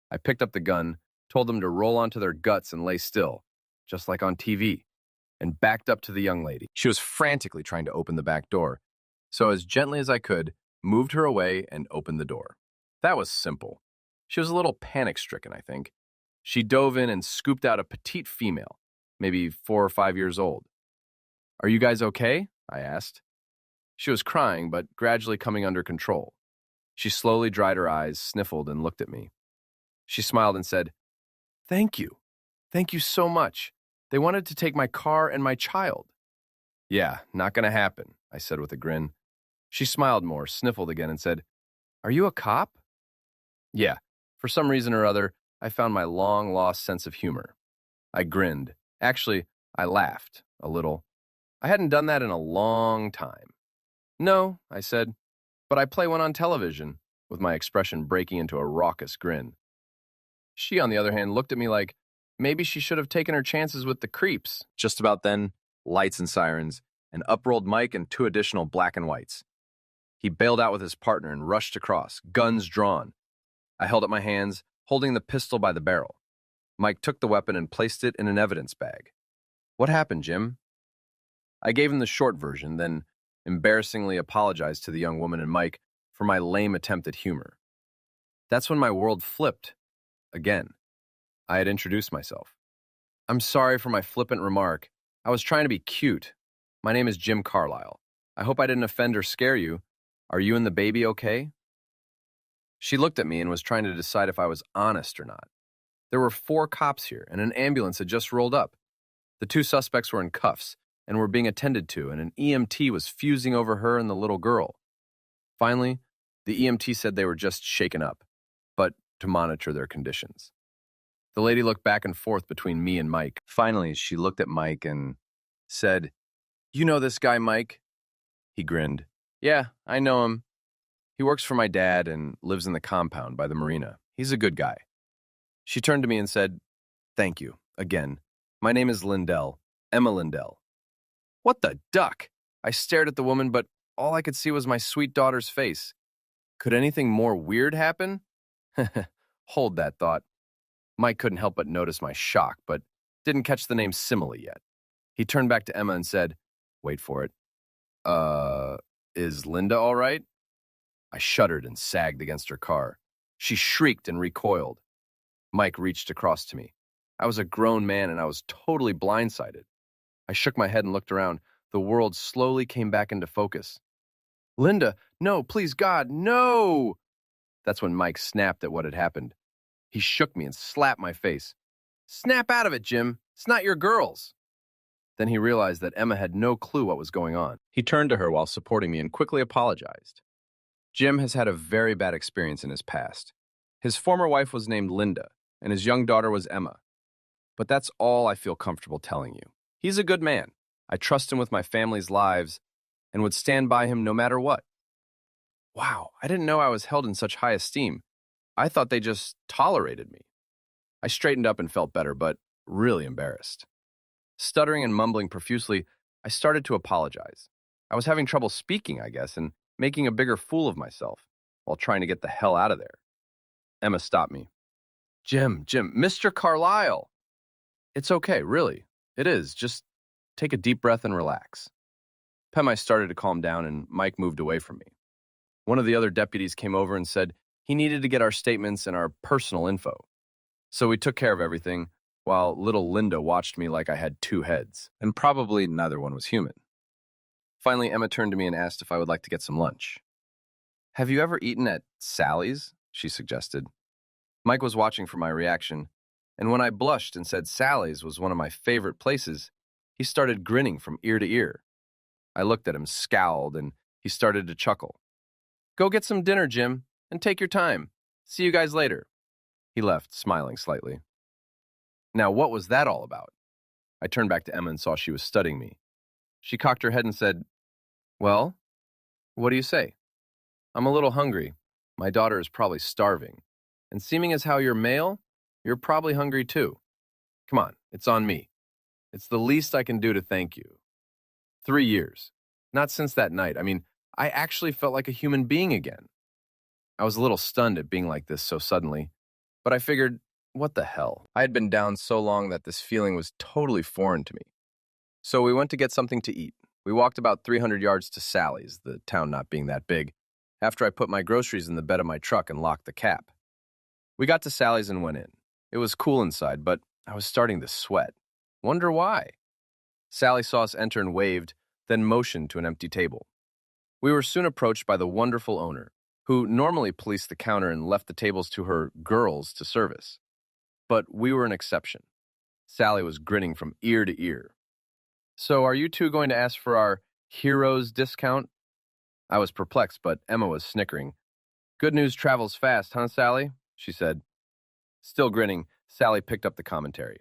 I picked up the gun, told them to roll onto their guts and lay still, just like on TV, and backed up to the young lady. She was frantically trying to open the back door, so as gently as I could, moved her away and opened the door. That was simple. She was a little panic-stricken, I think. She dove in and scooped out a petite female, maybe 4 or 5 years old. "Are you guys okay?" I asked. She was crying, but gradually coming under control. She slowly dried her eyes, sniffled, and looked at me. She smiled and said, "Thank you. Thank you so much. They wanted to take my car and my child." "Yeah, not gonna happen," I said with a grin. She smiled more, sniffled again, and said, "Are you a cop?" Yeah, for some reason or other, I found my long-lost sense of humor. I grinned. Actually, I laughed, a little. I hadn't done that in a long time. "No," I said, "but I play one on television," with my expression breaking into a raucous grin. She, on the other hand, looked at me like maybe she should have taken her chances with the creeps. Just about then, lights and sirens, and up rolled Mike and 2 additional black and whites. He bailed out with his partner and rushed across, guns drawn. I held up my hands, holding the pistol by the barrel. Mike took the weapon and placed it in an evidence bag. "What happened, Jim?" I gave him the short version, then embarrassingly apologized to the young woman and Mike for my lame attempt at humor. That's when my world flipped. Again. I had introduced myself. "I'm sorry for my flippant remark. I was trying to be cute. My name is Jim Carlisle. I hope I didn't offend or scare you. Are you and the baby okay?" She looked at me and was trying to decide if I was honest or not. There were 4 cops here, and an ambulance had just rolled up. The 2 suspects were in cuffs and were being attended to, and an EMT was fusing over her and the little girl. Finally, the EMT said they were just shaken up, but to monitor their conditions. The lady looked back and forth between me and Mike. Finally, she looked at Mike and said, "You know this guy, Mike?" He grinned. "Yeah, I know him. He works for my dad and lives in the compound by the marina. He's a good guy." She turned to me and said, "Thank you, again. My name is Lindell, Emma Lindell." What the duck? I stared at the woman, but all I could see was my sweet daughter's face. Could anything more weird happen? Hold that thought. Mike couldn't help but notice my shock, but didn't catch the name Simile yet. He turned back to Emma and said, wait for it, is Linda all right? I shuddered and sagged against her car. She shrieked and recoiled. Mike reached across to me. I was a grown man and I was totally blindsided. I shook my head and looked around. The world slowly came back into focus. Linda, no, please God, no! That's when Mike snapped at what had happened. He shook me and slapped my face. Snap out of it, Jim. It's not your girls. Then he realized that Emma had no clue what was going on. He turned to her while supporting me and quickly apologized. Jim has had a very bad experience in his past. His former wife was named Linda, and his young daughter was Emma. But that's all I feel comfortable telling you. He's a good man. I trust him with my family's lives and would stand by him no matter what. Wow, I didn't know I was held in such high esteem. I thought they just tolerated me. I straightened up and felt better, but really embarrassed. Stuttering and mumbling profusely, I started to apologize. I was having trouble speaking, I guess, and making a bigger fool of myself while trying to get the hell out of there. Emma stopped me. Jim, Mr. Carlisle! It's okay, really. It is. Just take a deep breath and relax. Pemmi started to calm down, and Mike moved away from me. One of the other deputies came over and said he needed to get our statements and our personal info. So we took care of everything, while little Linda watched me like I had two heads, and probably neither one was human. Finally, Emma turned to me and asked if I would like to get some lunch. Have you ever eaten at Sally's? She suggested. Mike was watching for my reaction, and when I blushed and said Sally's was one of my favorite places, he started grinning from ear to ear. I looked at him, scowled, and he started to chuckle. Go get some dinner, Jim, and take your time. See you guys later. He left, smiling slightly. Now, what was that all about? I turned back to Emma and saw she was studying me. She cocked her head and said, Well, what do you say? I'm a little hungry. My daughter is probably starving. And seeming as how you're male, you're probably hungry too. Come on, it's on me. It's the least I can do to thank you. 3 years. Not since that night. I mean, I actually felt like a human being again. I was a little stunned at being like this so suddenly, but I figured, what the hell? I had been down so long that this feeling was totally foreign to me. So we went to get something to eat. We walked about 300 yards to Sally's, the town not being that big, after I put my groceries in the bed of my truck and locked the cap. We got to Sally's and went in. It was cool inside, but I was starting to sweat. Wonder why? Sally saw us enter and waved, then motioned to an empty table. We were soon approached by the wonderful owner, who normally policed the counter and left the tables to her girls to service. But we were an exception. Sally was grinning from ear to ear. So are you two going to ask for our heroes discount? I was perplexed, but Emma was snickering. Good news travels fast, huh, Sally? She said. Still grinning, Sally picked up the commentary.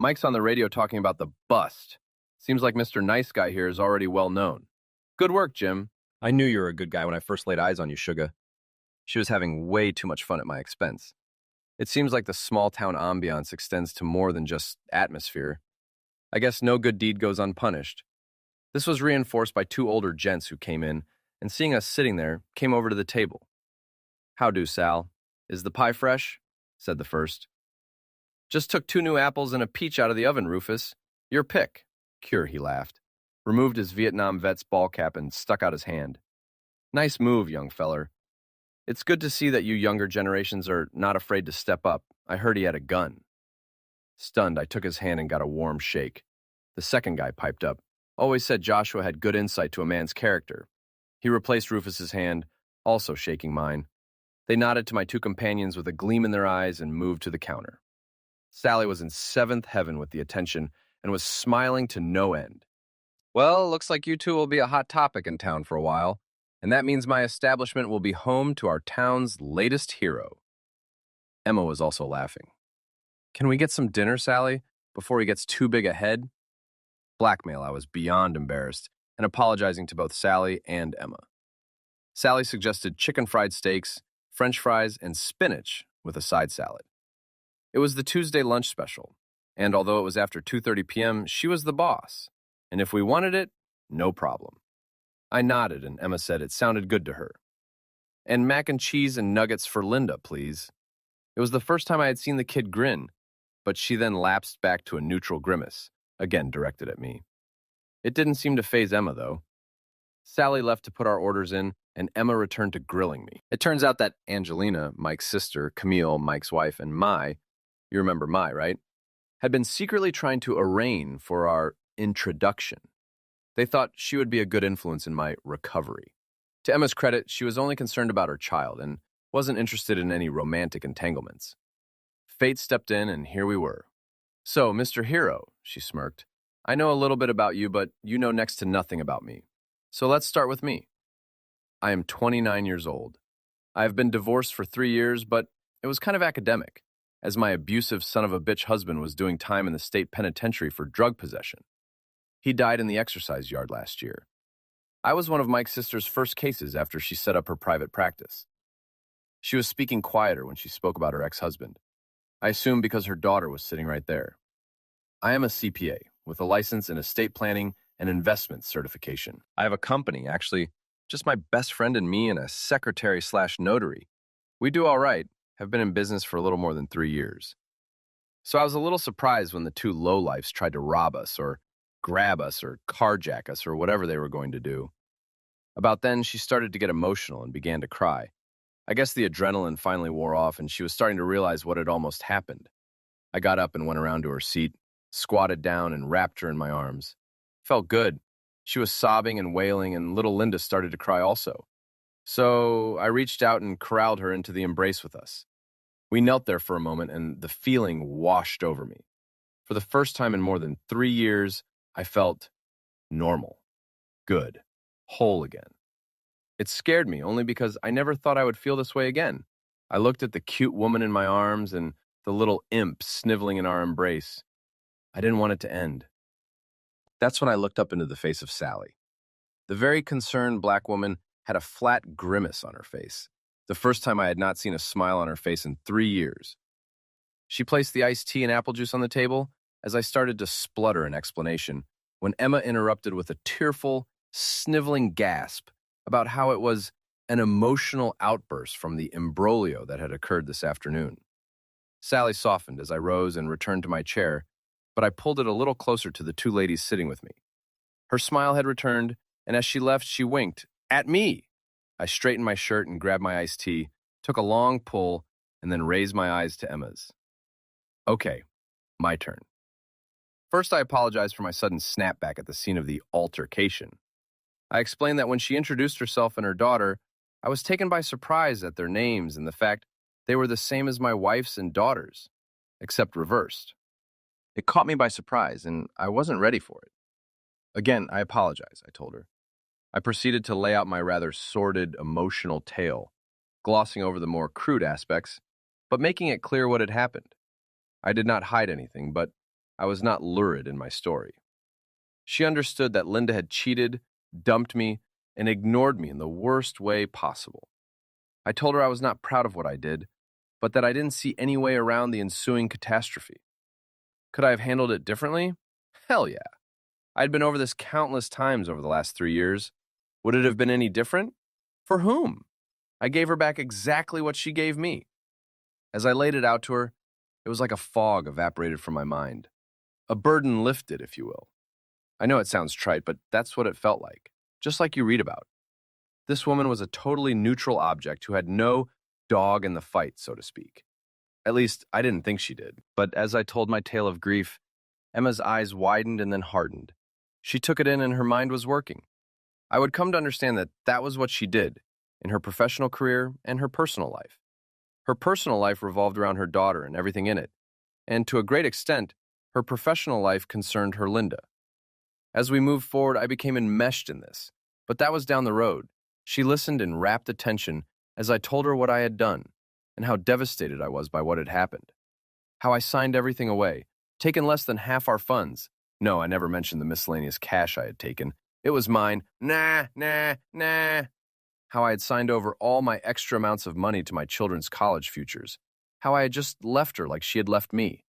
Mike's on the radio talking about the bust. Seems like Mr. Nice Guy here is already well known. Good work, Jim. I knew you were a good guy when I first laid eyes on you, Sugar. She was having way too much fun at my expense. It seems like the small-town ambiance extends to more than just atmosphere. I guess no good deed goes unpunished. This was reinforced by two older gents who came in, and seeing us sitting there, came over to the table. How do, Sal? Is the pie fresh? Said the first. Just took 2 new apples and a peach out of the oven, Rufus. Your pick. Cure, he laughed. Removed his Vietnam vet's ball cap and stuck out his hand. Nice move, young feller. It's good to see that you younger generations are not afraid to step up. I heard he had a gun. Stunned, I took his hand and got a warm shake. The second guy piped up. Always said Joshua had good insight to a man's character. He replaced Rufus's hand, also shaking mine. They nodded to my 2 companions with a gleam in their eyes and moved to the counter. Sally was in 7th heaven with the attention and was smiling to no end. Well, looks like you two will be a hot topic in town for a while, and that means my establishment will be home to our town's latest hero. Emma was also laughing. Can we get some dinner, Sally, before he gets too big a head? Blackmail, I was beyond embarrassed, and apologizing to both Sally and Emma. Sally suggested chicken fried steaks, French fries, and spinach with a side salad. It was the Tuesday lunch special, and although it was after 2:30 p.m., she was the boss, and if we wanted it, no problem. I nodded, and Emma said it sounded good to her. And mac and cheese and nuggets for Linda, please. It was the first time I had seen the kid grin, but she then lapsed back to a neutral grimace, again directed at me. It didn't seem to faze Emma, though. Sally left to put our orders in, and Emma returned to grilling me. It turns out that Angelina, Mike's sister, Camille, Mike's wife, and Mai, you remember Mai, right, had been secretly trying to arraign for our introduction. They thought she would be a good influence in my recovery. To Emma's credit, she was only concerned about her child and wasn't interested in any romantic entanglements. Fate stepped in, and here we were. So, Mr. Hero, she smirked, I know a little bit about you, but you know next to nothing about me. So let's start with me. I am 29 years old. I have been divorced for 3 years, but it was kind of academic, as my abusive son of a bitch husband was doing time in the state penitentiary for drug possession. He died in the exercise yard last year. I was one of Mike's sister's first cases after she set up her private practice. She was speaking quieter when she spoke about her ex-husband. I assume because her daughter was sitting right there. I am a CPA with a license in estate planning and investment certification. I have a company, actually, just my best friend and me and a secretary/notary. We do all right, have been in business for a little more than 3 years. So I was a little surprised when the two lowlifes tried to rob us or grab us or carjack us or whatever they were going to do. About then, she started to get emotional and began to cry. I guess the adrenaline finally wore off and she was starting to realize what had almost happened. I got up and went around to her seat, squatted down and wrapped her in my arms. Felt good. She was sobbing and wailing and little Linda started to cry also. So I reached out and corralled her into the embrace with us. We knelt there for a moment and the feeling washed over me. For the first time in more than 3 years, I felt normal, good, whole again. It scared me only because I never thought I would feel this way again. I looked at the cute woman in my arms and the little imp sniveling in our embrace. I didn't want it to end. That's when I looked up into the face of Sally. The very concerned black woman had a flat grimace on her face, the first time I had not seen a smile on her face in 3 years. She placed the iced tea and apple juice on the table as I started to splutter in explanation when Emma interrupted with a tearful, sniveling gasp about how it was an emotional outburst from the imbroglio that had occurred this afternoon. Sally softened as I rose and returned to my chair, but I pulled it a little closer to the two ladies sitting with me. Her smile had returned, and as she left, she winked at me. I straightened my shirt and grabbed my iced tea, took a long pull, and then raised my eyes to Emma's. Okay, my turn. First, I apologized for my sudden snapback at the scene of the altercation. I explained that when she introduced herself and her daughter, I was taken by surprise at their names and the fact they were the same as my wife's and daughter's, except reversed. It caught me by surprise, and I wasn't ready for it. Again, I apologize, I told her. I proceeded to lay out my rather sordid, emotional tale, glossing over the more crude aspects, but making it clear what had happened. I did not hide anything, but I was not lurid in my story. She understood that Linda had cheated, dumped me, and ignored me in the worst way possible. I told her I was not proud of what I did, but that I didn't see any way around the ensuing catastrophe. Could I have handled it differently? Hell yeah. I'd been over this countless times over the last 3 years. Would it have been any different? For whom? I gave her back exactly what she gave me. As I laid it out to her, it was like a fog evaporated from my mind. A burden lifted, if you will. I know it sounds trite, but that's what it felt like, just like you read about. This woman was a totally neutral object who had no dog in the fight, so to speak. At least, I didn't think she did. But as I told my tale of grief, Emma's eyes widened and then hardened. She took it in and her mind was working. I would come to understand that that was what she did in her professional career and her personal life. Her personal life revolved around her daughter and everything in it, and to a great extent, her professional life concerned her Linda. As we moved forward, I became enmeshed in this, but that was down the road. She listened in rapt attention as I told her what I had done and how devastated I was by what had happened. How I signed everything away, taken less than half our funds. No, I never mentioned the miscellaneous cash I had taken. It was mine. Nah. How I had signed over all my extra amounts of money to my children's college futures. How I had just left her like she had left me.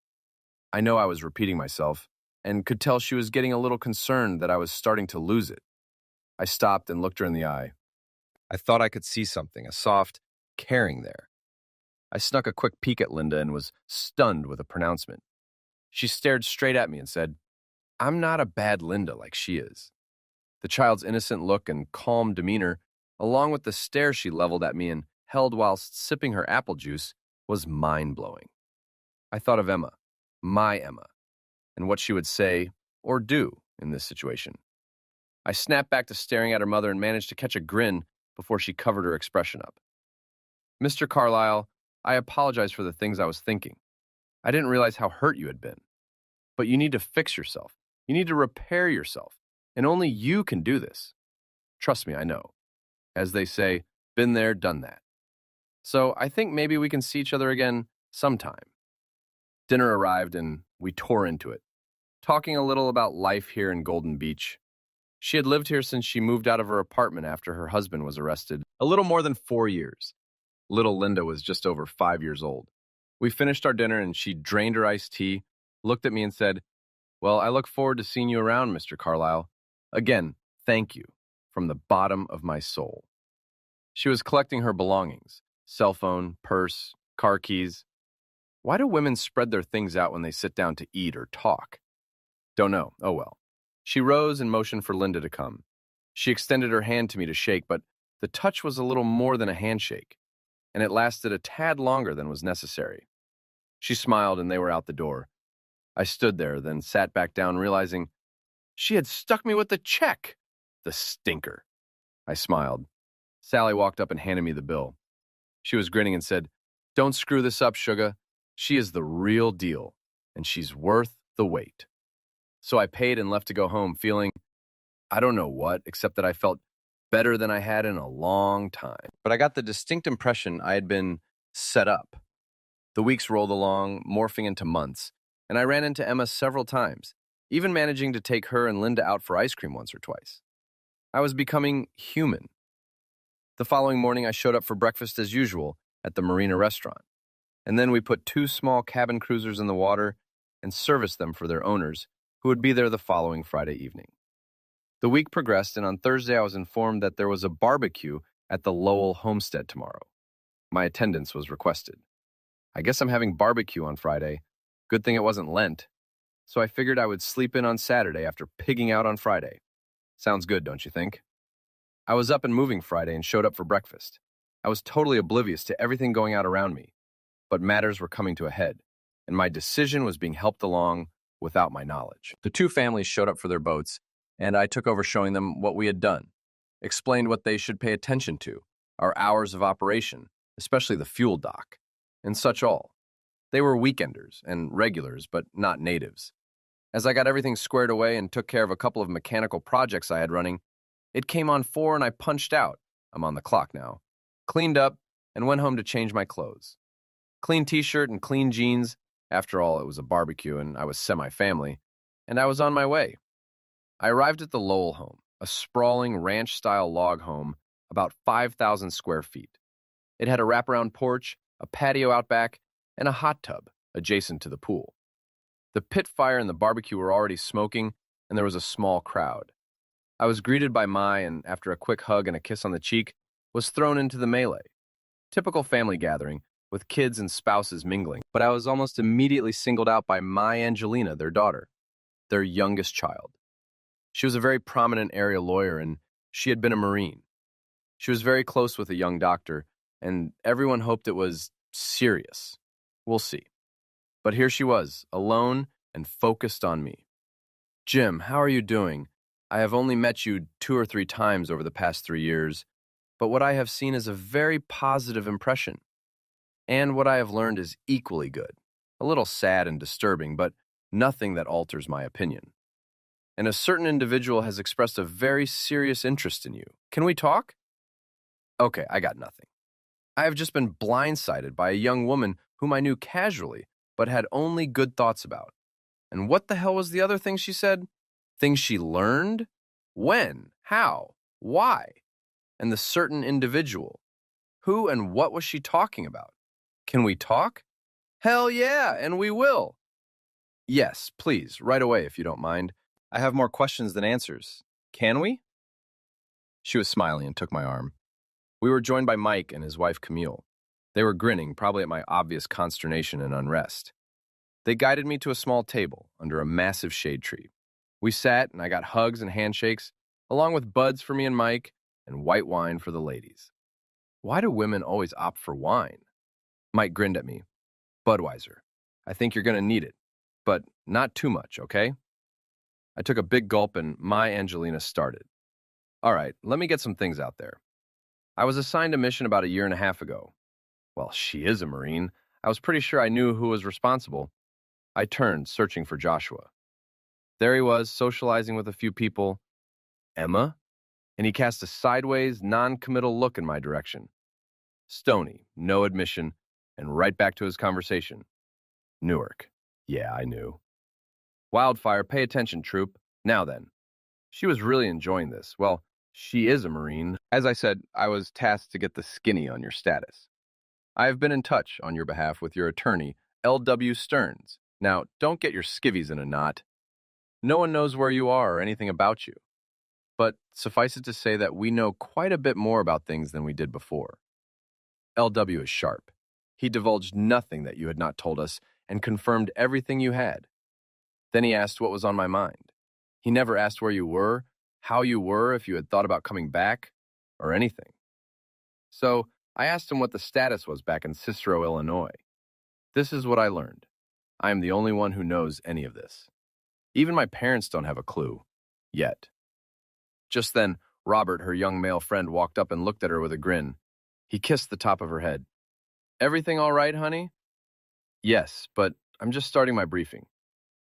I know I was repeating myself, and could tell she was getting a little concerned that I was starting to lose it. I stopped and looked her in the eye. I thought I could see something, a soft caring there. I snuck a quick peek at Linda and was stunned with a pronouncement. She stared straight at me and said, "I'm not a bad Linda like she is." The child's innocent look and calm demeanor, along with the stare she leveled at me and held whilst sipping her apple juice, was mind-blowing. I thought of Emma, my Emma, and what she would say or do in this situation. I snapped back to staring at her mother and managed to catch a grin before she covered her expression up. "Mr. Carlyle, I apologize for the things I was thinking. I didn't realize how hurt you had been. But you need to fix yourself. You need to repair yourself. And only you can do this. Trust me, I know. As they say, been there, done that. So I think maybe we can see each other again sometime. Dinner arrived and we tore into it, talking a little about life here in Golden Beach. She had lived here since she moved out of her apartment after her husband was arrested, a little more than 4 years. Little Linda was just over 5 years old. We finished our dinner and she drained her iced tea, looked at me and said, "Well, I look forward to seeing you around, Mr. Carlisle. Again, thank you from the bottom of my soul." She was collecting her belongings, cell phone, purse, car keys. Why do women spread their things out when they sit down to eat or talk? Don't know. Oh well. She rose and motioned for Linda to come. She extended her hand to me to shake, but the touch was a little more than a handshake, and it lasted a tad longer than was necessary. She smiled and they were out the door. I stood there, then sat back down, realizing she had stuck me with the check. The stinker. I smiled. Sally walked up and handed me the bill. She was grinning and said, "Don't screw this up, Sugar. She is the real deal, and she's worth the wait." So I paid and left to go home feeling, I don't know what, except that I felt better than I had in a long time. But I got the distinct impression I had been set up. The weeks rolled along, morphing into months, and I ran into Emma several times, even managing to take her and Linda out for ice cream once or twice. I was becoming human. The following morning, I showed up for breakfast as usual at the Marina restaurant, and then we put 2 small cabin cruisers in the water and serviced them for their owners, who would be there the following Friday evening. The week progressed, and on Thursday I was informed that there was a barbecue at the Lowell homestead tomorrow. My attendance was requested. I guess I'm having barbecue on Friday. Good thing it wasn't Lent. So I figured I would sleep in on Saturday after pigging out on Friday. Sounds good, don't you think? I was up and moving Friday and showed up for breakfast. I was totally oblivious to everything going out around me, but matters were coming to a head, and my decision was being helped along without my knowledge. The 2 families showed up for their boats, and I took over showing them what we had done, explained what they should pay attention to, our hours of operation, especially the fuel dock, and such all. They were weekenders and regulars, but not natives. As I got everything squared away and took care of a couple of mechanical projects I had running, it came on 4 and I punched out. I'm on the clock now. Cleaned up and went home to change my clothes. Clean t-shirt and clean jeans. After all, it was a barbecue and I was semi-family, and I was on my way. I arrived at the Lowell home, a sprawling ranch-style log home, about 5,000 square feet. It had a wraparound porch, a patio out back, and a hot tub adjacent to the pool. The pit fire and the barbecue were already smoking, and there was a small crowd. I was greeted by Mai, and after a quick hug and a kiss on the cheek, was thrown into the melee. Typical family gathering, with kids and spouses mingling, but I was almost immediately singled out by Mai Angelina, their daughter, their youngest child. She was a very prominent area lawyer, and she had been a Marine. She was very close with a young doctor, and everyone hoped it was serious. We'll see. But here she was, alone and focused on me. "Jim, how are you doing? I have only met you 2 or 3 times over the past 3 years, but what I have seen is a very positive impression. And what I have learned is equally good. A little sad and disturbing, but nothing that alters my opinion. And a certain individual has expressed a very serious interest in you. Can we talk?" Okay, I got nothing. I have just been blindsided by a young woman whom I knew casually, but had only good thoughts about. And what the hell was the other thing she said? Things she learned? When? How? Why? And the certain individual. Who and what was she talking about? Can we talk? Hell yeah, and we will. Yes, please, right away if you don't mind. I have more questions than answers. Can we? She was smiling and took my arm. We were joined by Mike and his wife Camille. They were grinning, probably at my obvious consternation and unrest. They guided me to a small table under a massive shade tree. We sat and I got hugs and handshakes, along with buds for me and Mike and white wine for the ladies. Why do women always opt for wine? Mike grinned at me. Budweiser. I think you're going to need it, but not too much, okay? I took a big gulp and Mai Angelina started. All right, let me get some things out there. I was assigned a mission about 1.5 years ago. Well, she is a Marine. I was pretty sure I knew who was responsible. I turned, searching for Joshua. There he was, socializing with a few people. Emma? and he cast a sideways, non-committal look in my direction. Stony, no admission, and right back to his conversation. Newark. Yeah, I knew. Wildfire, pay attention, troop. Now then. She was really enjoying this. Well, she is a Marine. As I said, I was tasked to get the skinny on your status. I have been in touch on your behalf with your attorney, L.W. Stearns. Now, don't get your skivvies in a knot. No one knows where you are or anything about you. But suffice it to say that we know quite a bit more about things than we did before. L.W. is sharp. He divulged nothing that you had not told us and confirmed everything you had. Then he asked what was on my mind. He never asked where you were, how you were, if you had thought about coming back, or anything. So I asked him what the status was back in Cicero, Illinois. This is what I learned. I am the only one who knows any of this. Even my parents don't have a clue. Yet. Just then, Robert, her young male friend, walked up and looked at her with a grin. He kissed the top of her head. Everything all right, honey? Yes, but I'm just starting my briefing.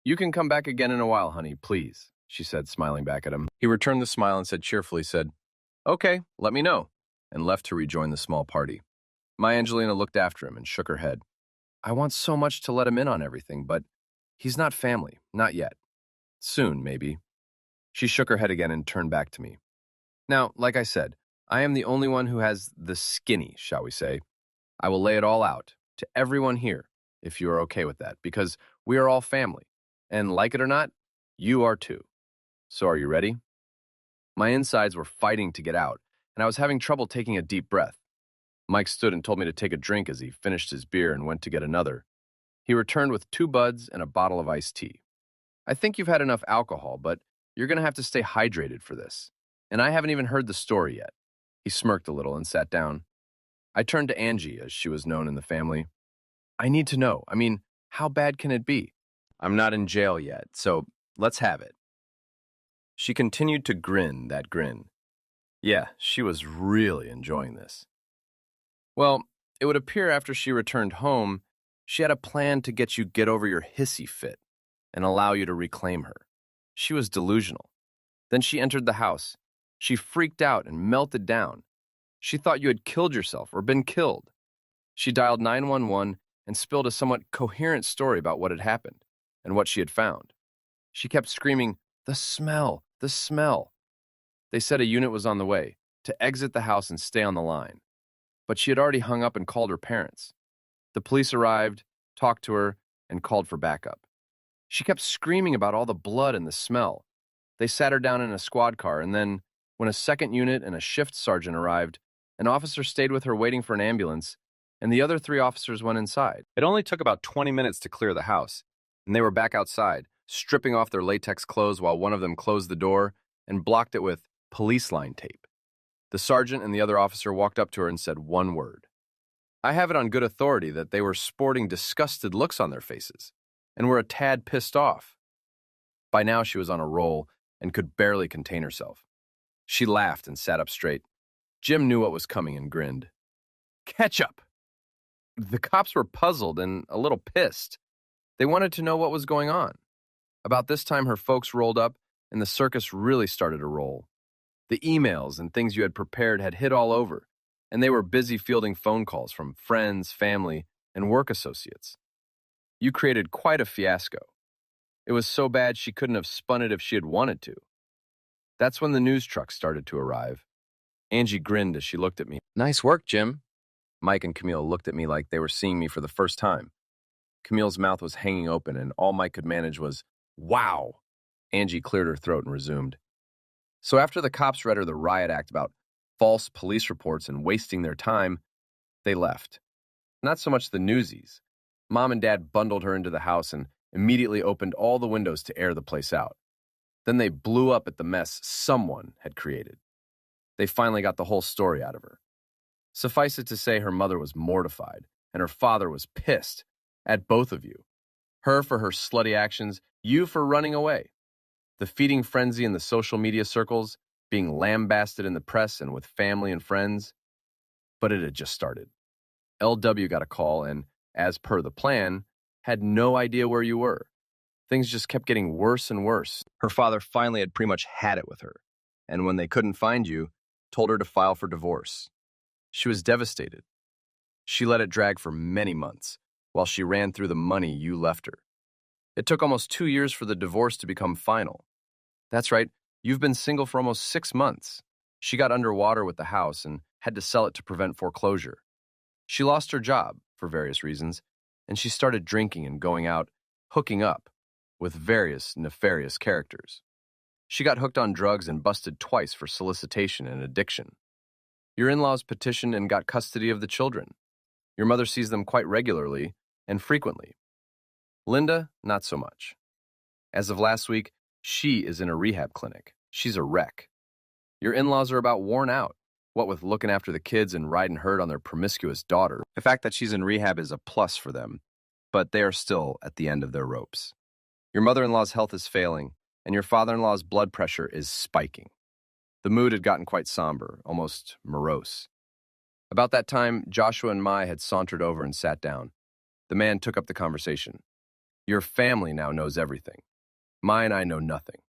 You can come back again in a while, honey, please, she said, smiling back at him. He returned the smile and cheerfully said, Okay, let me know, and left to rejoin the small party. My Angelina looked after him and shook her head. I want so much to let him in on everything, but he's not family, not yet. Soon, maybe. She shook her head again and turned back to me. Now, like I said, I am the only one who has the skinny, shall we say. I will lay it all out, to everyone here, if you are okay with that, because we are all family. And like it or not, you are too. So are you ready? My insides were fighting to get out, and I was having trouble taking a deep breath. Mike stood and told me to take a drink as he finished his beer and went to get another. He returned with 2 buds and a bottle of iced tea. I think you've had enough alcohol, but you're going to have to stay hydrated for this. And I haven't even heard the story yet. He smirked a little and sat down. I turned to Angie, as she was known in the family. I need to know. I mean, how bad can it be? I'm not in jail yet, so let's have it. She continued to grin that grin. Yeah, she was really enjoying this. Well, it would appear after she returned home, she had a plan to get over your hissy fit and allow you to reclaim her. She was delusional. Then she entered the house. She freaked out and melted down. She thought you had killed yourself or been killed. She dialed 911 and spilled a somewhat coherent story about what had happened and what she had found. She kept screaming, "The smell, the smell." They said a unit was on the way to exit the house and stay on the line. But she had already hung up and called her parents. The police arrived, talked to her, and called for backup. She kept screaming about all the blood and the smell. They sat her down in a squad car, and then, when a second unit and a shift sergeant arrived, an officer stayed with her waiting for an ambulance, and the other 3 officers went inside. It only took about 20 minutes to clear the house, and they were back outside, stripping off their latex clothes while one of them closed the door and blocked it with police line tape. The sergeant and the other officer walked up to her and said one word. I have it on good authority that they were sporting disgusted looks on their faces and were a tad pissed off. By now she was on a roll and could barely contain herself. She laughed and sat up straight. Jim knew what was coming and grinned. Ketchup! The cops were puzzled and a little pissed. They wanted to know what was going on. About this time, her folks rolled up, and the circus really started to roll. The emails and things you had prepared had hit all over, and they were busy fielding phone calls from friends, family, and work associates. You created quite a fiasco. It was so bad she couldn't have spun it if she had wanted to. That's when the news trucks started to arrive. Angie grinned as she looked at me. Nice work, Jim. Mike and Camille looked at me like they were seeing me for the first time. Camille's mouth was hanging open, and all Mike could manage was, wow. Angie cleared her throat and resumed. So after the cops read her the riot act about false police reports and wasting their time, they left. Not so much the newsies. Mom and Dad bundled her into the house and immediately opened all the windows to air the place out. Then they blew up at the mess someone had created. They finally got the whole story out of her. Suffice it to say, her mother was mortified, and her father was pissed at both of you. Her for her slutty actions, you for running away. The feeding frenzy in the social media circles, being lambasted in the press and with family and friends. But it had just started. LW got a call and, as per the plan, had no idea where you were. Things just kept getting worse and worse. Her father finally had pretty much had it with her, and when they couldn't find you, told her to file for divorce. She was devastated. She let it drag for many months while she ran through the money you left her. It took almost 2 years for the divorce to become final. That's right, you've been single for almost 6 months. She got underwater with the house and had to sell it to prevent foreclosure. She lost her job for various reasons, and she started drinking and going out, hooking up with various nefarious characters. She got hooked on drugs and busted twice for solicitation and addiction. Your in-laws petitioned and got custody of the children. Your mother sees them quite regularly and frequently. Linda, not so much. As of last week, she is in a rehab clinic. She's a wreck. Your in-laws are about worn out, what with looking after the kids and riding herd on their promiscuous daughter. The fact that she's in rehab is a plus for them, but they are still at the end of their ropes. Your mother-in-law's health is failing, and your father-in-law's blood pressure is spiking. The mood had gotten quite somber, almost morose. About that time, Joshua and Mai had sauntered over and sat down. The man took up the conversation. Your family now knows everything. Mai and I know nothing.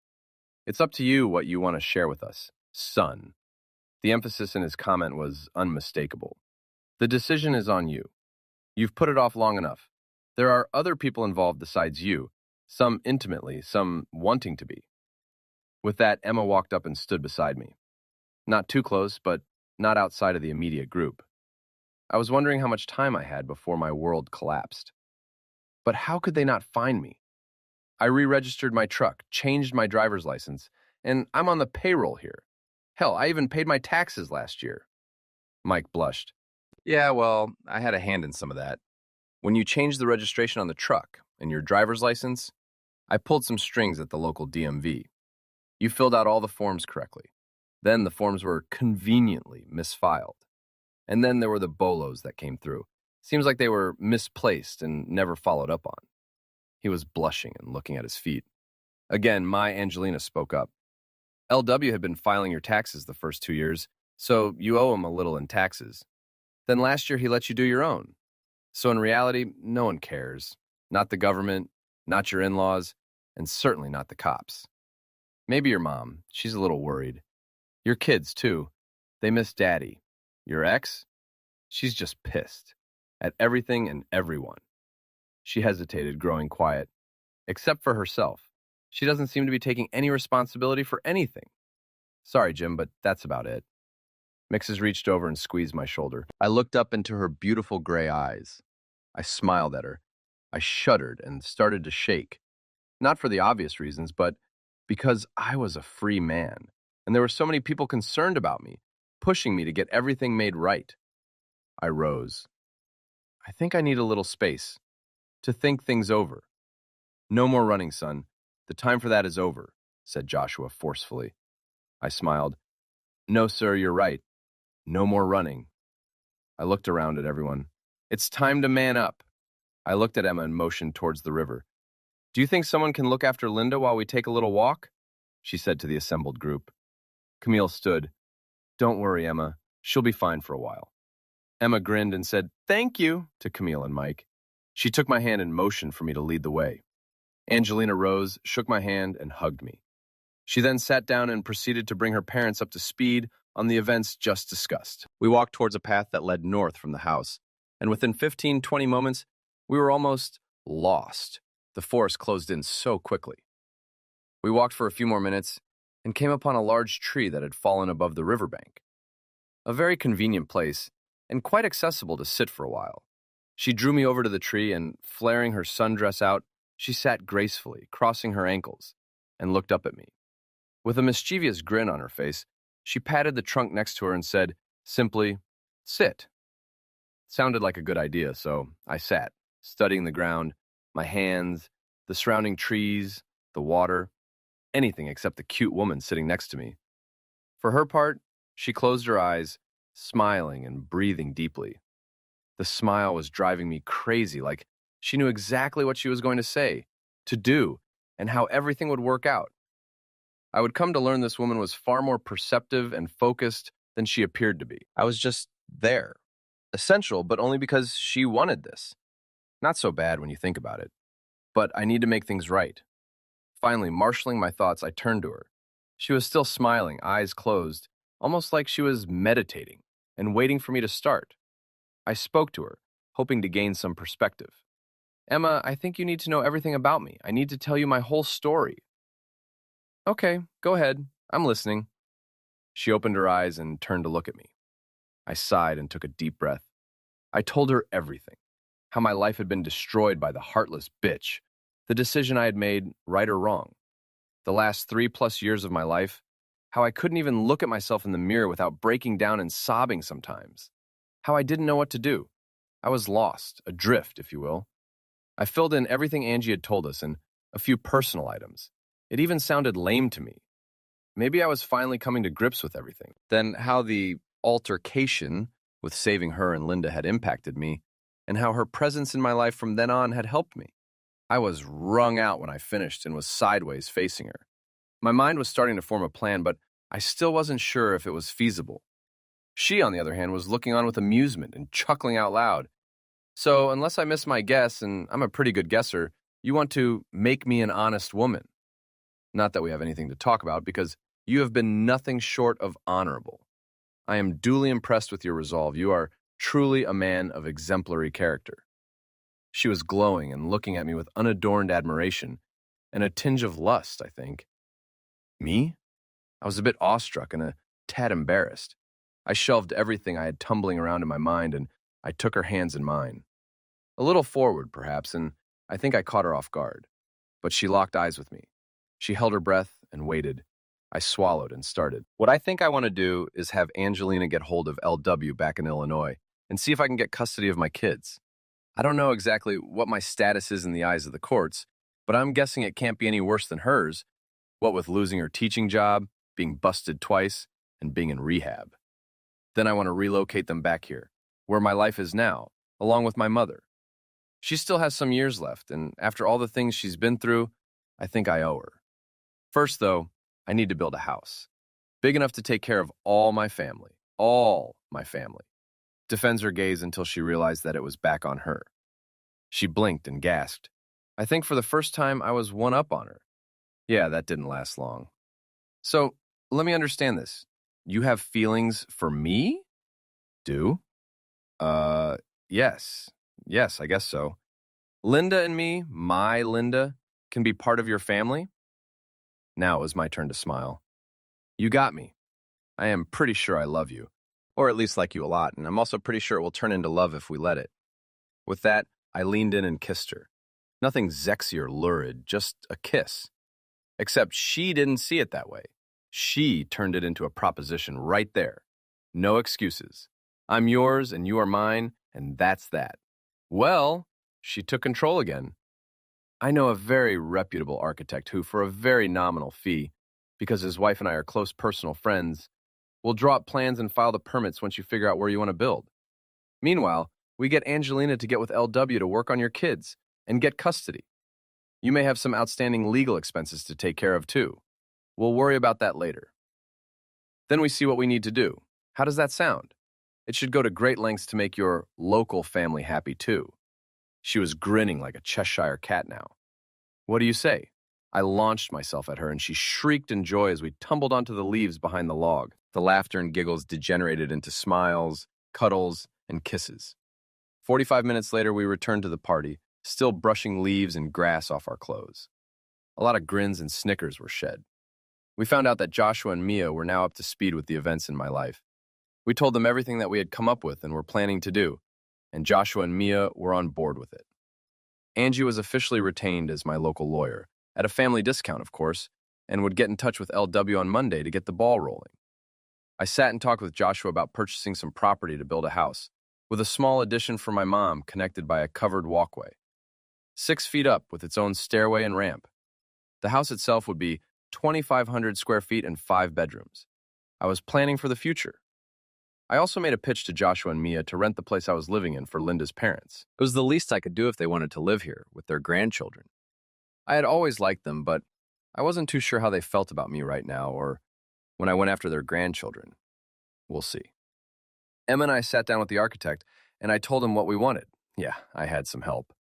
It's up to you what you want to share with us, son. The emphasis in his comment was unmistakable. The decision is on you. You've put it off long enough. There are other people involved besides you, some intimately, some wanting to be. With that, Emma walked up and stood beside me. Not too close, but not outside of the immediate group. I was wondering how much time I had before my world collapsed. But how could they not find me? I re-registered my truck, changed my driver's license, and I'm on the payroll here. Hell, I even paid my taxes last year. Mike blushed. Yeah, well, I had a hand in some of that. When you changed the registration on the truck and your driver's license, I pulled some strings at the local DMV. You filled out all the forms correctly. Then the forms were conveniently misfiled. And then there were the bolos that came through. Seems like they were misplaced and never followed up on. He was blushing and looking at his feet. Again, my Angelina spoke up. LW had been filing your taxes the first 2 years, so you owe him a little in taxes. Then last year he let you do your own. So in reality, no one cares. Not the government, not your in-laws, and certainly not the cops. Maybe your mom. She's a little worried. Your kids, too. They miss Daddy. Your ex? She's just pissed. At everything and everyone. She hesitated, growing quiet. Except for herself. She doesn't seem to be taking any responsibility for anything. Sorry, Jim, but that's about it. Mixes reached over and squeezed my shoulder. I looked up into her beautiful gray eyes. I smiled at her. I shuddered and started to shake. Not for the obvious reasons, but because I was a free man, and there were so many people concerned about me, pushing me to get everything made right. I rose. I think I need a little space to think things over. No more running, son. The time for that is over, said Joshua forcefully. I smiled. No, sir, you're right. No more running. I looked around at everyone. It's time to man up. I looked at Emma and motioned towards the river. Do you think someone can look after Linda while we take a little walk? She said to the assembled group. Camille stood. Don't worry, Emma. She'll be fine for a while. Emma grinned and said, thank you, to Camille and Mike. She took my hand and motioned for me to lead the way. Angelina rose, shook my hand, and hugged me. She then sat down and proceeded to bring her parents up to speed on the events just discussed. We walked towards a path that led north from the house, and within 15-20 moments, we were almost lost. The forest closed in so quickly. We walked for a few more minutes and came upon a large tree that had fallen above the riverbank. A very convenient place, and quite accessible to sit for a while. She drew me over to the tree and, flaring her sundress out, she sat gracefully, crossing her ankles, and looked up at me. With a mischievous grin on her face, she patted the trunk next to her and said, simply, sit. Sounded like a good idea, so I sat, studying the ground, my hands, the surrounding trees, the water, anything except the cute woman sitting next to me. For her part, she closed her eyes, smiling and breathing deeply. The smile was driving me crazy, like she knew exactly what she was going to say, to do, and how everything would work out. I would come to learn this woman was far more perceptive and focused than she appeared to be. I was just there. Essential, but only because she wanted this. Not so bad when you think about it. But I need to make things right. Finally, marshaling my thoughts, I turned to her. She was still smiling, eyes closed, almost like she was meditating and waiting for me to start. I spoke to her, hoping to gain some perspective. Emma, I think you need to know everything about me. I need to tell you my whole story. Okay, go ahead. I'm listening. She opened her eyes and turned to look at me. I sighed and took a deep breath. I told her everything. How my life had been destroyed by the heartless bitch. The decision I had made, right or wrong. The last 3+ years of my life. How I couldn't even look at myself in the mirror without breaking down and sobbing sometimes. How I didn't know what to do. I was lost, adrift, if you will. I filled in everything Angie had told us and a few personal items. It even sounded lame to me. Maybe I was finally coming to grips with everything. Then how the altercation with saving her and Linda had impacted me, and how her presence in my life from then on had helped me. I was wrung out when I finished and was sideways facing her. My mind was starting to form a plan, but I still wasn't sure if it was feasible. She, on the other hand, was looking on with amusement and chuckling out loud. So, unless I miss my guess, and I'm a pretty good guesser, you want to make me an honest woman. Not that we have anything to talk about, because you have been nothing short of honorable. I am duly impressed with your resolve. You are truly a man of exemplary character. She was glowing and looking at me with unadorned admiration and a tinge of lust, I think. Me? I was a bit awestruck and a tad embarrassed. I shelved everything I had tumbling around in my mind, and I took her hands in mine. A little forward, perhaps, and I think I caught her off guard. But she locked eyes with me. She held her breath and waited. I swallowed and started. What I think I want to do is have Angelina get hold of LW back in Illinois and see if I can get custody of my kids. I don't know exactly what my status is in the eyes of the courts, but I'm guessing it can't be any worse than hers, what with losing her teaching job, being busted twice, and being in rehab. Then I want to relocate them back here, where my life is now, along with my mother. She still has some years left, and after all the things she's been through, I think I owe her. First, though, I need to build a house, big enough to take care of all my family. Defends her gaze until she realized that it was back on her. She blinked and gasped. I think for the first time I was one up on her. Yeah, that didn't last long. So, let me understand this. You have feelings for me? Do? Yes. Yes, I guess so. Linda and me, my Linda, can be part of your family? Now it was my turn to smile. You got me. I am pretty sure I love you, or at least like you a lot, and I'm also pretty sure it will turn into love if we let it. With that, I leaned in and kissed her. Nothing sexy or lurid, just a kiss. Except she didn't see it that way. She turned it into a proposition right there. No excuses. I'm yours and you are mine, and that's that. Well, she took control again. I know a very reputable architect who, for a very nominal fee, because his wife and I are close personal friends, will draw up plans and file the permits once you figure out where you want to build. Meanwhile, we get Angelina to get with LW to work on your kids and get custody. You may have some outstanding legal expenses to take care of, too. We'll worry about that later. Then we see what we need to do. How does that sound? It should go to great lengths to make your local family happy, too. She was grinning like a Cheshire cat now. What do you say? I launched myself at her, and she shrieked in joy as we tumbled onto the leaves behind the log. The laughter and giggles degenerated into smiles, cuddles, and kisses. 45 minutes later, we returned to the party, still brushing leaves and grass off our clothes. A lot of grins and snickers were shed. We found out that Joshua and Mia were now up to speed with the events in my life. We told them everything that we had come up with and were planning to do, and Joshua and Mia were on board with it. Angie was officially retained as my local lawyer, at a family discount, of course, and would get in touch with LW on Monday to get the ball rolling. I sat and talked with Joshua about purchasing some property to build a house, with a small addition for my mom connected by a covered walkway. 6 feet up with its own stairway and ramp. The house itself would be 2,500 square feet and 5 bedrooms. I was planning for the future. I also made a pitch to Joshua and Mia to rent the place I was living in for Linda's parents. It was the least I could do if they wanted to live here with their grandchildren. I had always liked them, but I wasn't too sure how they felt about me right now or when I went after their grandchildren. We'll see. Emma and I sat down with the architect, and I told him what we wanted. Yeah, I had some help.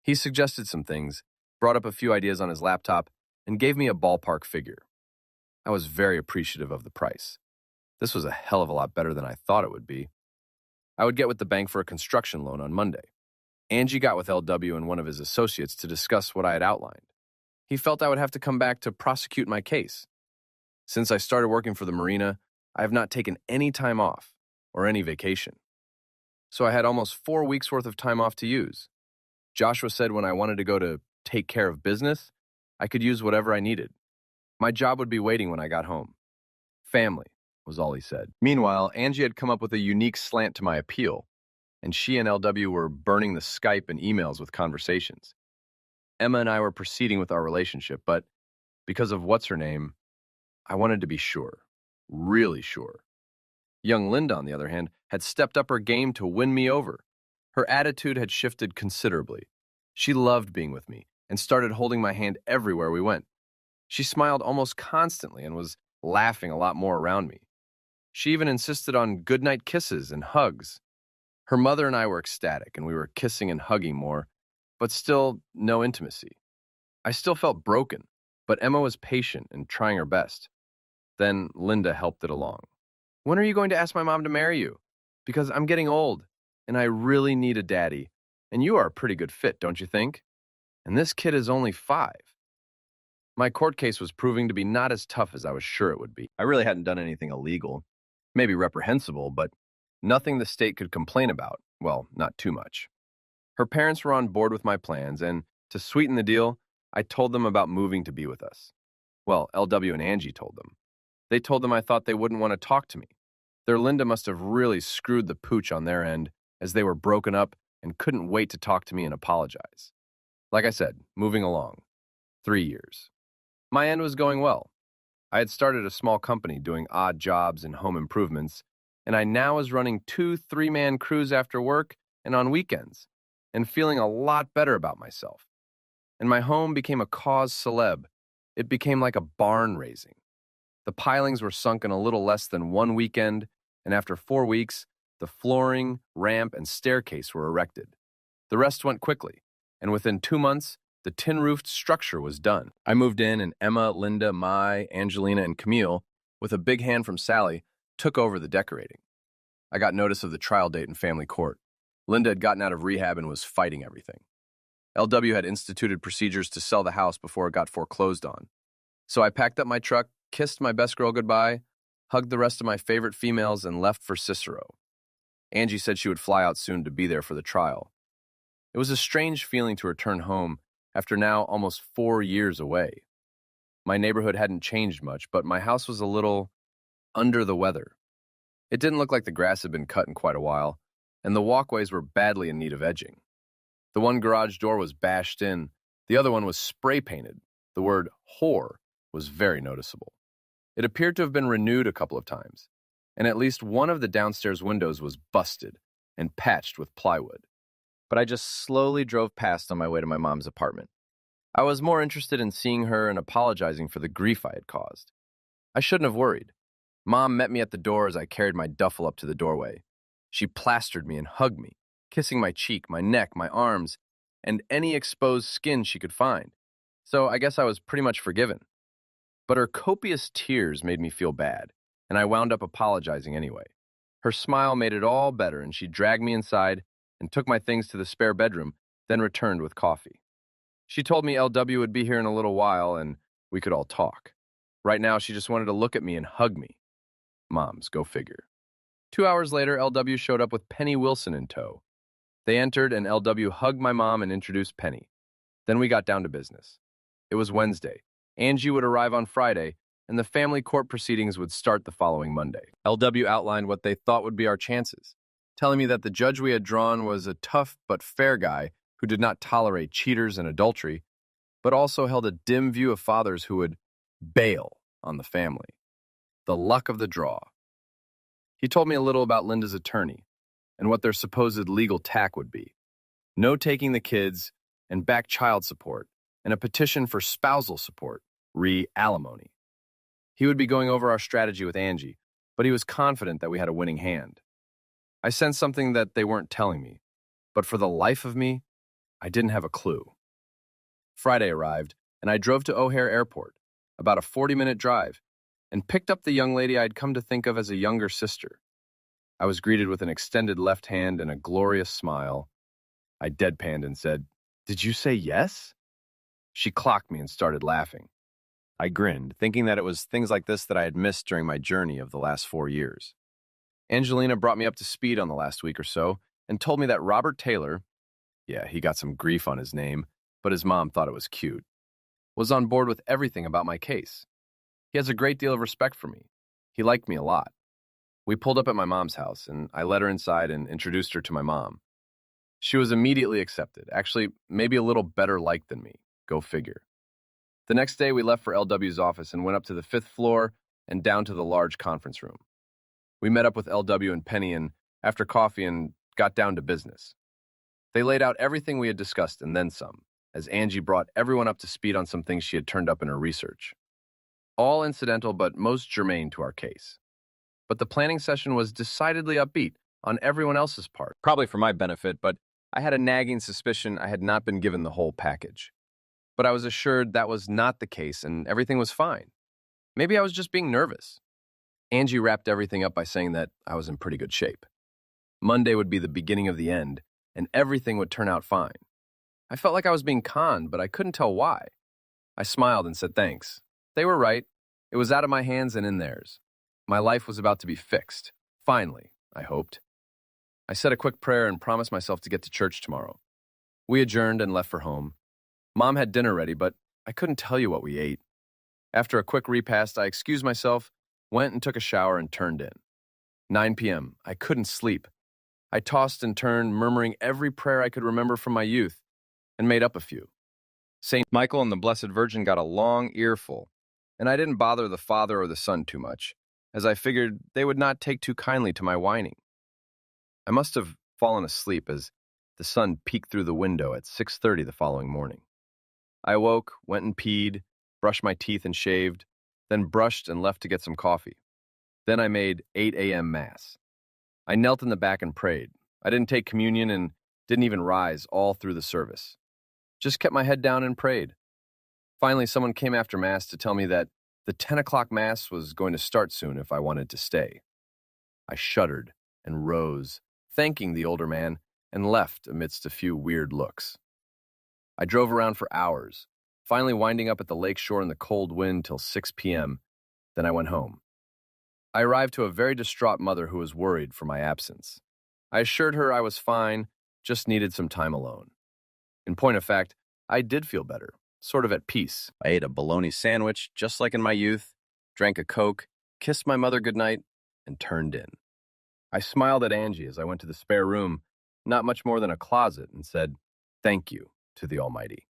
He suggested some things, brought up a few ideas on his laptop, and gave me a ballpark figure. I was very appreciative of the price. This was a hell of a lot better than I thought it would be. I would get with the bank for a construction loan on Monday. Angie got with LW and one of his associates to discuss what I had outlined. He felt I would have to come back to prosecute my case. Since I started working for the marina, I have not taken any time off or any vacation. So I had almost 4 weeks worth of time off to use. Joshua said when I wanted to go to take care of business, I could use whatever I needed. My job would be waiting when I got home. Family was all he said. Meanwhile, Angie had come up with a unique slant to my appeal, and she and LW were burning the Skype and emails with conversations. Emma and I were proceeding with our relationship, but because of what's-her-name, I wanted to be sure, really sure. Young Linda, on the other hand, had stepped up her game to win me over. Her attitude had shifted considerably. She loved being with me and started holding my hand everywhere we went. She smiled almost constantly and was laughing a lot more around me. She even insisted on goodnight kisses and hugs. Her mother and I were ecstatic, and we were kissing and hugging more, but still no intimacy. I still felt broken, but Emma was patient and trying her best. Then Linda helped it along. When are you going to ask my mom to marry you? Because I'm getting old, and I really need a daddy. And you are a pretty good fit, don't you think? And this kid is only 5. My court case was proving to be not as tough as I was sure it would be. I really hadn't done anything illegal, maybe reprehensible, but nothing the state could complain about. Well, not too much. Her parents were on board with my plans, and to sweeten the deal, I told them about moving to be with us. Well, LW and Angie told them. They told them I thought they wouldn't want to talk to me. Their Linda must have really screwed the pooch on their end, as they were broken up and couldn't wait to talk to me and apologize. Like I said, moving along. 3 years. My end was going well. I had started a small company doing odd jobs and home improvements, and I now was running 2 3-man crews after work and on weekends, and feeling a lot better about myself. And my home became a cause celeb. It became like a barn raising. The pilings were sunk in a little less than 1 weekend, and after 4 weeks, the flooring, ramp, and staircase were erected. The rest went quickly, and within 2 months, the tin-roofed structure was done. I moved in, and Emma, Linda, Mai, Angelina, and Camille, with a big hand from Sally, took over the decorating. I got notice of the trial date in family court. Linda had gotten out of rehab and was fighting everything. LW had instituted procedures to sell the house before it got foreclosed on. So I packed up my truck, kissed my best girl goodbye, hugged the rest of my favorite females, and left for Cicero. Angie said she would fly out soon to be there for the trial. It was a strange feeling to return home after now almost 4 years away. My neighborhood hadn't changed much, but my house was a little under the weather. It didn't look like the grass had been cut in quite a while, and the walkways were badly in need of edging. The one garage door was bashed in, the other one was spray painted. The word whore was very noticeable. It appeared to have been renewed a couple of times, and at least one of the downstairs windows was busted and patched with plywood. But I just slowly drove past on my way to my mom's apartment. I was more interested in seeing her and apologizing for the grief I had caused. I shouldn't have worried. Mom met me at the door as I carried my duffel up to the doorway. She plastered me and hugged me, kissing my cheek, my neck, my arms, and any exposed skin she could find. So I guess I was pretty much forgiven. But her copious tears made me feel bad, and I wound up apologizing anyway. Her smile made it all better, and she dragged me inside and took my things to the spare bedroom, then returned with coffee. She told me LW would be here in a little while and we could all talk. Right now, she just wanted to look at me and hug me. Moms, go figure. 2 hours later, LW showed up with Penny Wilson in tow. They entered and LW hugged my mom and introduced Penny. Then we got down to business. It was Wednesday. Angie would arrive on Friday, and the family court proceedings would start the following Monday. LW outlined what they thought would be our chances, telling me that the judge we had drawn was a tough but fair guy who did not tolerate cheaters and adultery, but also held a dim view of fathers who would bail on the family. The luck of the draw. He told me a little about Linda's attorney and what their supposed legal tack would be. No taking the kids and back child support and a petition for spousal support, re-alimony. He would be going over our strategy with Angie, but he was confident that we had a winning hand. I sensed something that they weren't telling me, but for the life of me, I didn't have a clue. Friday arrived, and I drove to O'Hare Airport, about a 40-minute drive, and picked up the young lady I'd come to think of as a younger sister. I was greeted with an extended left hand and a glorious smile. I deadpanned and said, "Did you say yes?" She clocked me and started laughing. I grinned, thinking that it was things like this that I had missed during my journey of the last 4 years. Angelina brought me up to speed on the last week or so and told me that Robert Taylor, yeah, he got some grief on his name, but his mom thought it was cute, was on board with everything about my case. He has a great deal of respect for me. He liked me a lot. We pulled up at my mom's house, and I led her inside and introduced her to my mom. She was immediately accepted, actually, maybe a little better liked than me. Go figure. The next day, we left for LW's office and went up to the 5th floor and down to the large conference room. We met up with LW and Penny and, after coffee, and got down to business. They laid out everything we had discussed and then some, as Angie brought everyone up to speed on some things she had turned up in her research. All incidental but most germane to our case. But the planning session was decidedly upbeat on everyone else's part. Probably for my benefit, but I had a nagging suspicion I had not been given the whole package. But I was assured that was not the case and everything was fine. Maybe I was just being nervous. Angie wrapped everything up by saying that I was in pretty good shape. Monday would be the beginning of the end, and everything would turn out fine. I felt like I was being conned, but I couldn't tell why. I smiled and said thanks. They were right. It was out of my hands and in theirs. My life was about to be fixed. Finally, I hoped. I said a quick prayer and promised myself to get to church tomorrow. We adjourned and left for home. Mom had dinner ready, but I couldn't tell you what we ate. After a quick repast, I excused myself, went and took a shower, and turned in. 9 p.m. I couldn't sleep. I tossed and turned, murmuring every prayer I could remember from my youth, and made up a few. St. Michael and the Blessed Virgin got a long earful, and I didn't bother the Father or the Son too much, as I figured they would not take too kindly to my whining. I must have fallen asleep as the sun peeked through the window at 6:30 the following morning. I awoke, went and peed, brushed my teeth and shaved, then brushed and left to get some coffee. Then I made 8 a.m. Mass. I knelt in the back and prayed. I didn't take communion and didn't even rise all through the service. Just kept my head down and prayed. Finally, someone came after Mass to tell me that the 10 o'clock Mass was going to start soon if I wanted to stay. I shuddered and rose, thanking the older man, and left amidst a few weird looks. I drove around for hours, finally winding up at the lake shore in the cold wind till 6 p.m. Then I went home. I arrived to a very distraught mother who was worried for my absence. I assured her I was fine, just needed some time alone. In point of fact, I did feel better, sort of at peace. I ate a bologna sandwich, just like in my youth, drank a Coke, kissed my mother goodnight, and turned in. I smiled at Angie as I went to the spare room, not much more than a closet, and said, "Thank you to the Almighty."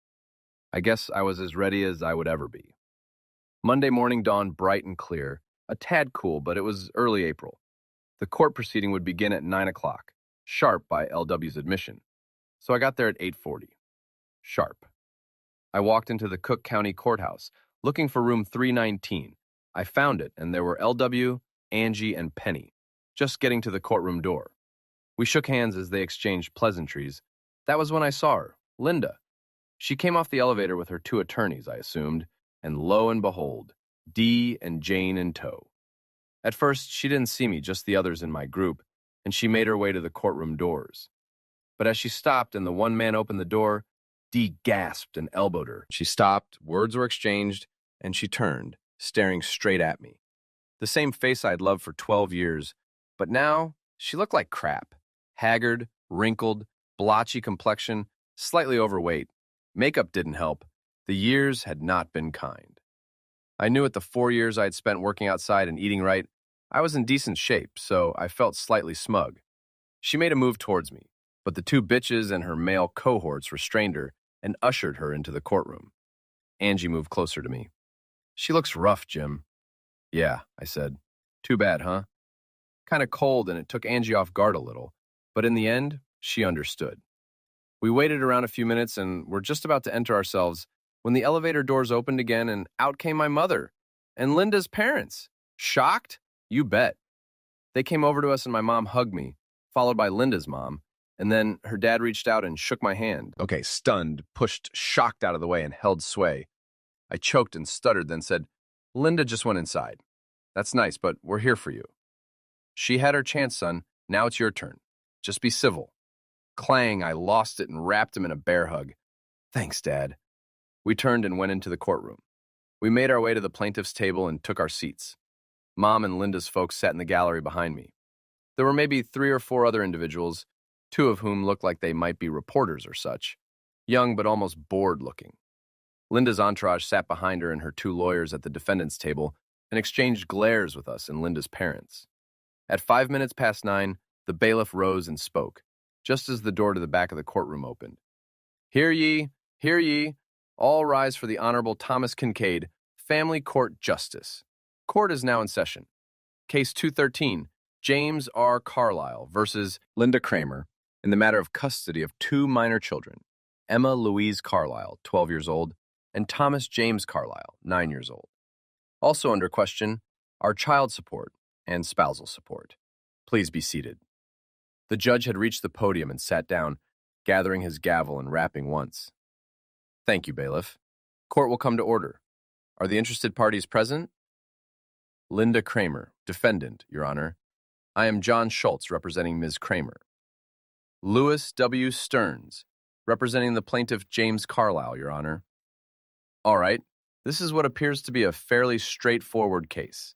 I guess I was as ready as I would ever be. Monday morning dawned bright and clear, a tad cool, but it was early April. The court proceeding would begin at 9 o'clock, sharp by LW's admission, so I got there at 8:40. Sharp. I walked into the Cook County Courthouse, looking for room 319. I found it, and there were LW, Angie, and Penny, just getting to the courtroom door. We shook hands as they exchanged pleasantries. That was when I saw her, Linda. She came off the elevator with her two attorneys, I assumed, and lo and behold, Dee and Jane in tow. At first, she didn't see me, just the others in my group, and she made her way to the courtroom doors. But as she stopped and the one man opened the door, Dee gasped and elbowed her. She stopped, words were exchanged, and she turned, staring straight at me. The same face I'd loved for 12 years, but now she looked like crap. Haggard, wrinkled, blotchy complexion, slightly overweight. Makeup didn't help. The years had not been kind. I knew at the 4 years I'd spent working outside and eating right, I was in decent shape, so I felt slightly smug. She made a move towards me, but the two bitches and her male cohorts restrained her and ushered her into the courtroom. Angie moved closer to me. "She looks rough, Jim." "Yeah," I said. "Too bad, huh?" Kind of cold, and it took Angie off guard a little, but in the end, she understood. We waited around a few minutes and were just about to enter ourselves when the elevator doors opened again and out came my mother and Linda's parents. Shocked? You bet. They came over to us and my mom hugged me, followed by Linda's mom, and then her dad reached out and shook my hand. Okay, stunned, pushed shocked out of the way and held sway. I choked and stuttered, then said, "Linda just went inside." That's nice, but we're here for you. She had her chance, son. Now it's your turn. Just be civil. Clang, I lost it and wrapped him in a bear hug. Thanks, Dad. We turned and went into the courtroom. We made our way to the plaintiff's table and took our seats. Mom and Linda's folks sat in the gallery behind me. There were maybe 3 or 4 other individuals, 2 of whom looked like they might be reporters or such, young but almost bored looking. Linda's entourage sat behind her and her 2 lawyers at the defendant's table and exchanged glares with us and Linda's parents. At 5 minutes past 9, the bailiff rose and spoke, just as the door to the back of the courtroom opened. Hear ye, all rise for the Honorable Thomas Kincaid, Family Court Justice. Court is now in session. Case 213, James R. Carlisle versus Linda Kramer, in the matter of custody of 2 minor children, Emma Louise Carlisle, 12 years old, and Thomas James Carlisle, 9 years old. Also under question are child support and spousal support. Please be seated. The judge had reached the podium and sat down, gathering his gavel and rapping once. Thank you, bailiff. Court will come to order. Are the interested parties present? Linda Kramer, defendant, Your Honor. I am John Schultz, representing Ms. Kramer. Louis W. Stearns, representing the plaintiff James Carlisle, Your Honor. All right, this is what appears to be a fairly straightforward case.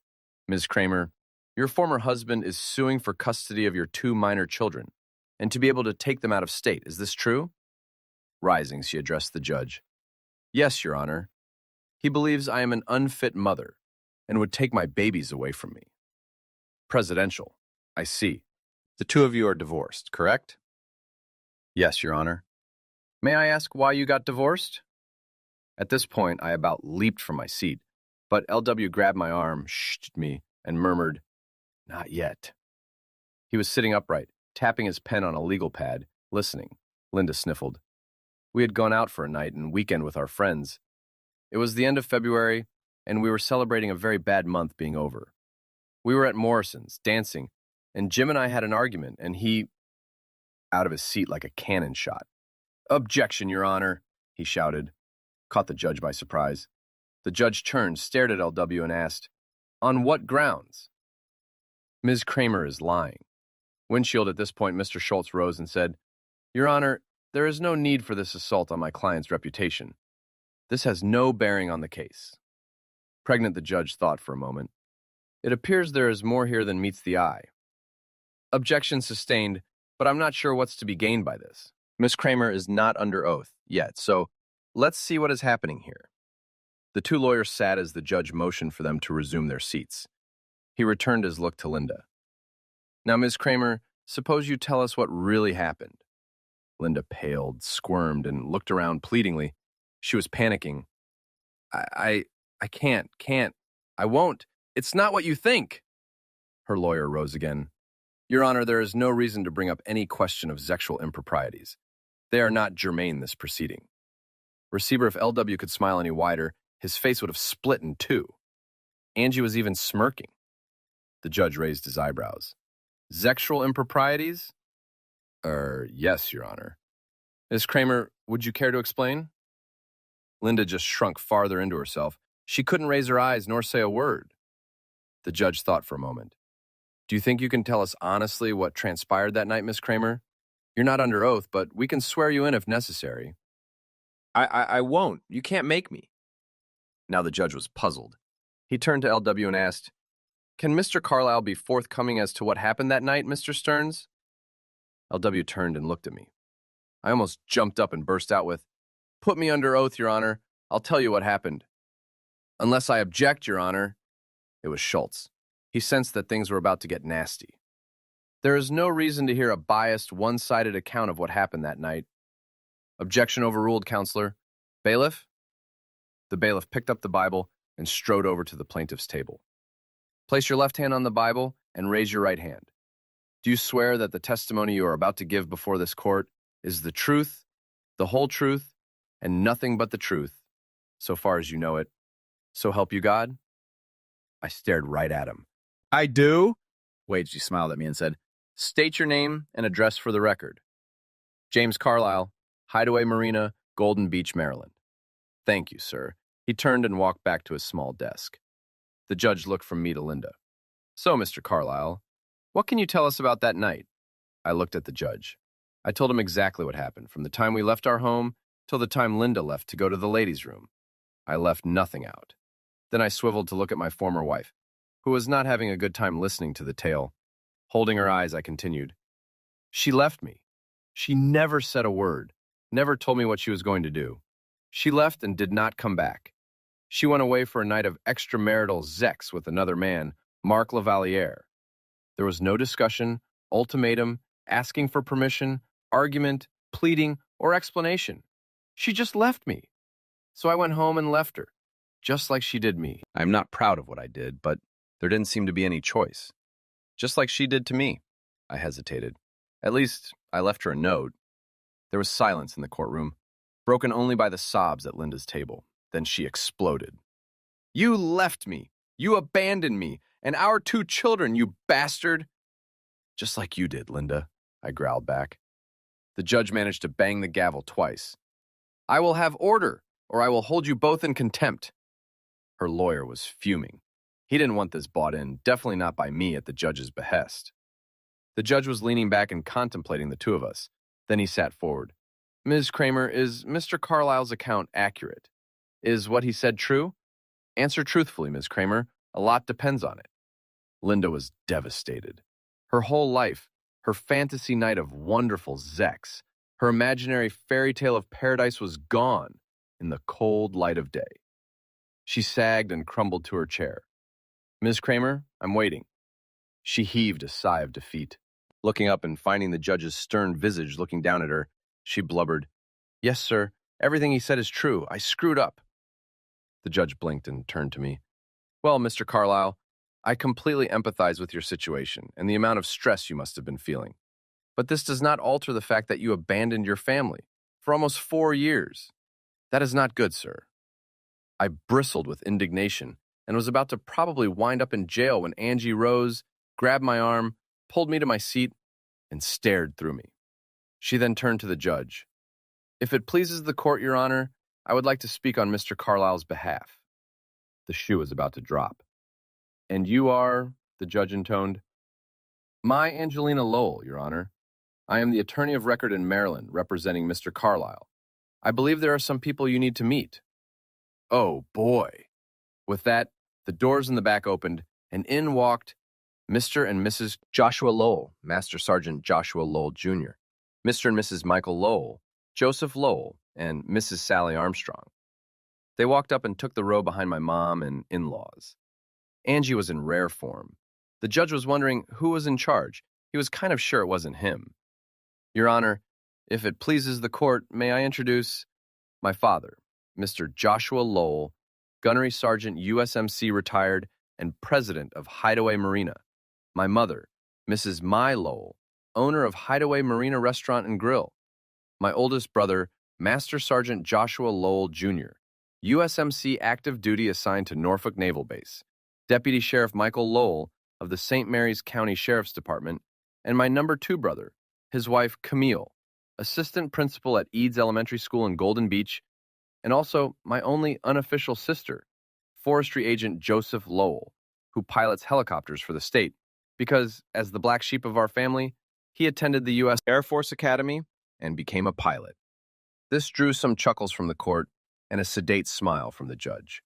Ms. Kramer, your former husband is suing for custody of your 2 minor children, and to be able to take them out of state. Is this true? Rising, she addressed the judge. Yes, Your Honor. He believes I am an unfit mother and would take my babies away from me. Presidential. I see. The 2 of you are divorced, correct? Yes, Your Honor. May I ask why you got divorced? At this point, I about leaped from my seat, but L.W. grabbed my arm, shushed me, and murmured, Not yet. He was sitting upright, tapping his pen on a legal pad, listening. Linda sniffled. We had gone out for a night and weekend with our friends. It was the end of February, and we were celebrating a very bad month being over. We were at Morrison's, dancing, and Jim and I had an argument, and he... out of his seat like a cannon shot. Objection, Your Honor, he shouted. Caught the judge by surprise. The judge turned, stared at L.W. and asked, On what grounds? Ms. Kramer is lying. Windshield, at this point, Mr. Schultz rose and said, Your Honor, there is no need for this assault on my client's reputation. This has no bearing on the case. Pregnant, the judge thought for a moment. It appears there is more here than meets the eye. Objection sustained, but I'm not sure what's to be gained by this. Miss Kramer is not under oath yet, so let's see what is happening here. The 2 lawyers sat as the judge motioned for them to resume their seats. He returned his look to Linda. Now, Ms. Kramer, suppose you tell us what really happened. Linda paled, squirmed, and looked around pleadingly. She was panicking. I can't, I won't. It's not what you think. Her lawyer rose again. Your Honor, there is no reason to bring up any question of sexual improprieties. They are not germane this proceeding. Receiver, if L.W. could smile any wider, his face would have split in 2. Angie was even smirking. The judge raised his eyebrows. Sexual improprieties? Yes, Your Honor. Ms. Kramer, would you care to explain? Linda just shrunk farther into herself. She couldn't raise her eyes nor say a word. The judge thought for a moment. Do you think you can tell us honestly what transpired that night, Miss Kramer? You're not under oath, but we can swear you in if necessary. I won't. You can't make me. Now the judge was puzzled. He turned to L.W. and asked, Can Mr. Carlisle be forthcoming as to what happened that night, Mr. Stearns? L.W. turned and looked at me. I almost jumped up and burst out with, Put me under oath, Your Honor. I'll tell you what happened. Unless I object, Your Honor. It was Schultz. He sensed that things were about to get nasty. There is no reason to hear a biased, one-sided account of what happened that night. Objection overruled, Counselor. Bailiff? The bailiff picked up the Bible and strode over to the plaintiff's table. Place your left hand on the Bible and raise your right hand. Do you swear that the testimony you are about to give before this court is the truth, the whole truth, and nothing but the truth, so far as you know it? So help you God? I stared right at him. I do? Wagey smiled at me and said, State your name and address for the record. James Carlisle, Hideaway Marina, Golden Beach, Maryland. Thank you, sir. He turned and walked back to his small desk. The judge looked from me to Linda. So, Mr. Carlyle, what can you tell us about that night? I looked at the judge. I told him exactly what happened, from the time we left our home till the time Linda left to go to the ladies' room. I left nothing out. Then I swiveled to look at my former wife, who was not having a good time listening to the tale. Holding her eyes, I continued. She left me. She never said a word, never told me what she was going to do. She left and did not come back. She went away for a night of extramarital sex with another man, Marc Lavaliere. There was no discussion, ultimatum, asking for permission, argument, pleading, or explanation. She just left me. So I went home and left her, just like she did me. I'm not proud of what I did, but there didn't seem to be any choice. Just like she did to me. I hesitated. At least, I left her a note. There was silence in the courtroom, broken only by the sobs at Linda's table. Then she exploded. You left me. You abandoned me. And our 2 children, you bastard. Just like you did, Linda, I growled back. The judge managed to bang the gavel twice. I will have order, or I will hold you both in contempt. Her lawyer was fuming. He didn't want this bought in, definitely not by me at the judge's behest. The judge was leaning back and contemplating the 2 of us. Then he sat forward. Ms. Kramer, is Mr. Carlyle's account accurate? Is what he said true? Answer truthfully, Ms. Kramer. A lot depends on it. Linda was devastated. Her whole life, her fantasy night of wonderful sex, her imaginary fairy tale of paradise was gone in the cold light of day. She sagged and crumbled to her chair. Ms. Kramer, I'm waiting. She heaved a sigh of defeat. Looking up and finding the judge's stern visage looking down at her, she blubbered, Yes, sir. Everything he said is true. I screwed up. The judge blinked and turned to me. Well, Mr. Carlyle, I completely empathize with your situation and the amount of stress you must have been feeling. But this does not alter the fact that you abandoned your family for almost 4 years. That is not good, sir. I bristled with indignation and was about to probably wind up in jail when Angie rose, grabbed my arm, pulled me to my seat, and stared through me. She then turned to the judge. If it pleases the court, Your Honor, I would like to speak on Mr. Carlyle's behalf. The shoe was about to drop. And you are, the judge intoned, My Angelina Lowell, Your Honor. I am the attorney of record in Maryland representing Mr. Carlyle. I believe there are some people you need to meet. Oh, boy. With that, the doors in the back opened, and in walked Mr. and Mrs. Joshua Lowell, Master Sergeant Joshua Lowell, Jr., Mr. and Mrs. Michael Lowell, Joseph Lowell, and Mrs. Sally Armstrong. They walked up and took the row behind my mom and in-laws. Angie was in rare form. The judge was wondering who was in charge. He was kind of sure it wasn't him. Your Honor, if it pleases the court, may I introduce my father, Mr. Joshua Lowell, Gunnery Sergeant USMC retired and president of Hideaway Marina. My mother, Mrs. Mai Lowell, owner of Hideaway Marina Restaurant and Grill. My oldest brother, Master Sergeant Joshua Lowell, Jr., USMC active duty assigned to Norfolk Naval Base. Deputy Sheriff Michael Lowell of the St. Mary's County Sheriff's Department, and my number 2 brother, his wife Camille, assistant principal at Eads Elementary School in Golden Beach, and also my only unofficial sister, forestry agent Joseph Lowell, who pilots helicopters for the state, because, as the black sheep of our family, he attended the U.S. Air Force Academy and became a pilot. This drew some chuckles from the court and a sedate smile from the judge.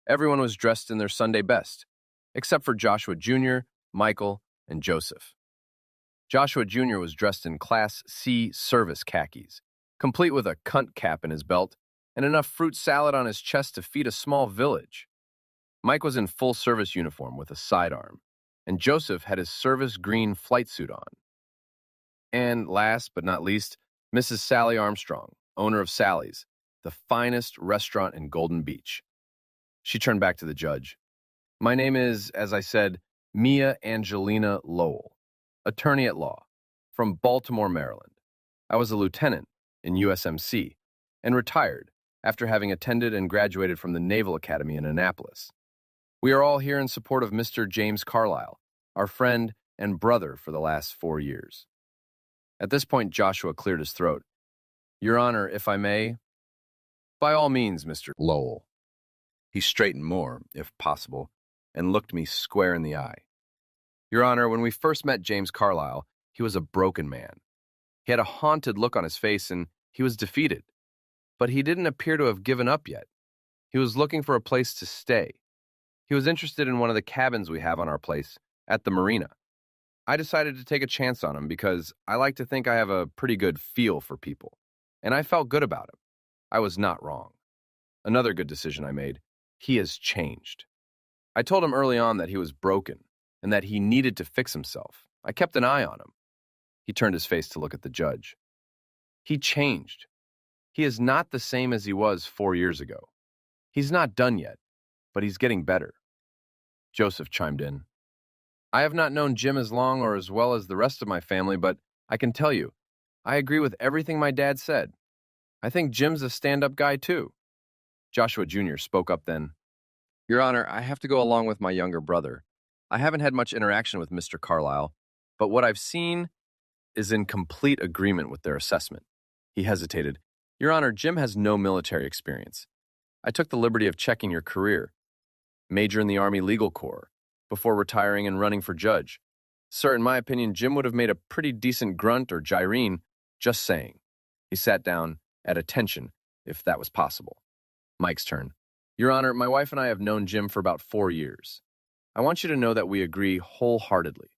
Everyone was dressed in their Sunday best, except for Joshua Jr., Michael, and Joseph. Joshua Jr. was dressed in Class C service khakis, complete with a cunt cap in his belt and enough fruit salad on his chest to feed a small village. Mike was in full service uniform with a sidearm, and Joseph had his service green flight suit on. And last but not least, Mrs. Sally Armstrong, owner of Sally's, the finest restaurant in Golden Beach. She turned back to the judge. My name is, as I said, Mia Angelina Lowell, attorney at law, from Baltimore, Maryland. I was a lieutenant in USMC and retired after having attended and graduated from the Naval Academy in Annapolis. We are all here in support of Mr. James Carlyle, our friend and brother for the last 4 years. At this point, Joshua cleared his throat. Your Honor, if I may? By all means, Mr. Lowell. He straightened more, if possible, and looked me square in the eye. Your Honor, when we first met James Carlyle, he was a broken man. He had a haunted look on his face and he was defeated. But he didn't appear to have given up yet. He was looking for a place to stay. He was interested in one of the cabins we have on our place at the marina. I decided to take a chance on him because I like to think I have a pretty good feel for people. And I felt good about him. I was not wrong. Another good decision I made. He has changed. I told him early on that he was broken and that he needed to fix himself. I kept an eye on him. He turned his face to look at the judge. He changed. He is not the same as he was 4 years ago. He's not done yet, but he's getting better. Joseph chimed in. I have not known Jim as long or as well as the rest of my family, but I can tell you, I agree with everything my dad said. I think Jim's a stand-up guy too. Joshua Jr. spoke up then. Your Honor, I have to go along with my younger brother. I haven't had much interaction with Mr. Carlyle, but what I've seen is in complete agreement with their assessment. He hesitated. Your Honor, Jim has no military experience. I took the liberty of checking your career. Major in the Army Legal Corps, before retiring and running for judge. Sir, in my opinion, Jim would have made a pretty decent grunt or gyrene, just saying. He sat down, at attention, if that was possible. Mike's turn. Your Honor, my wife and I have known Jim for about 4 years. I want you to know that we agree wholeheartedly.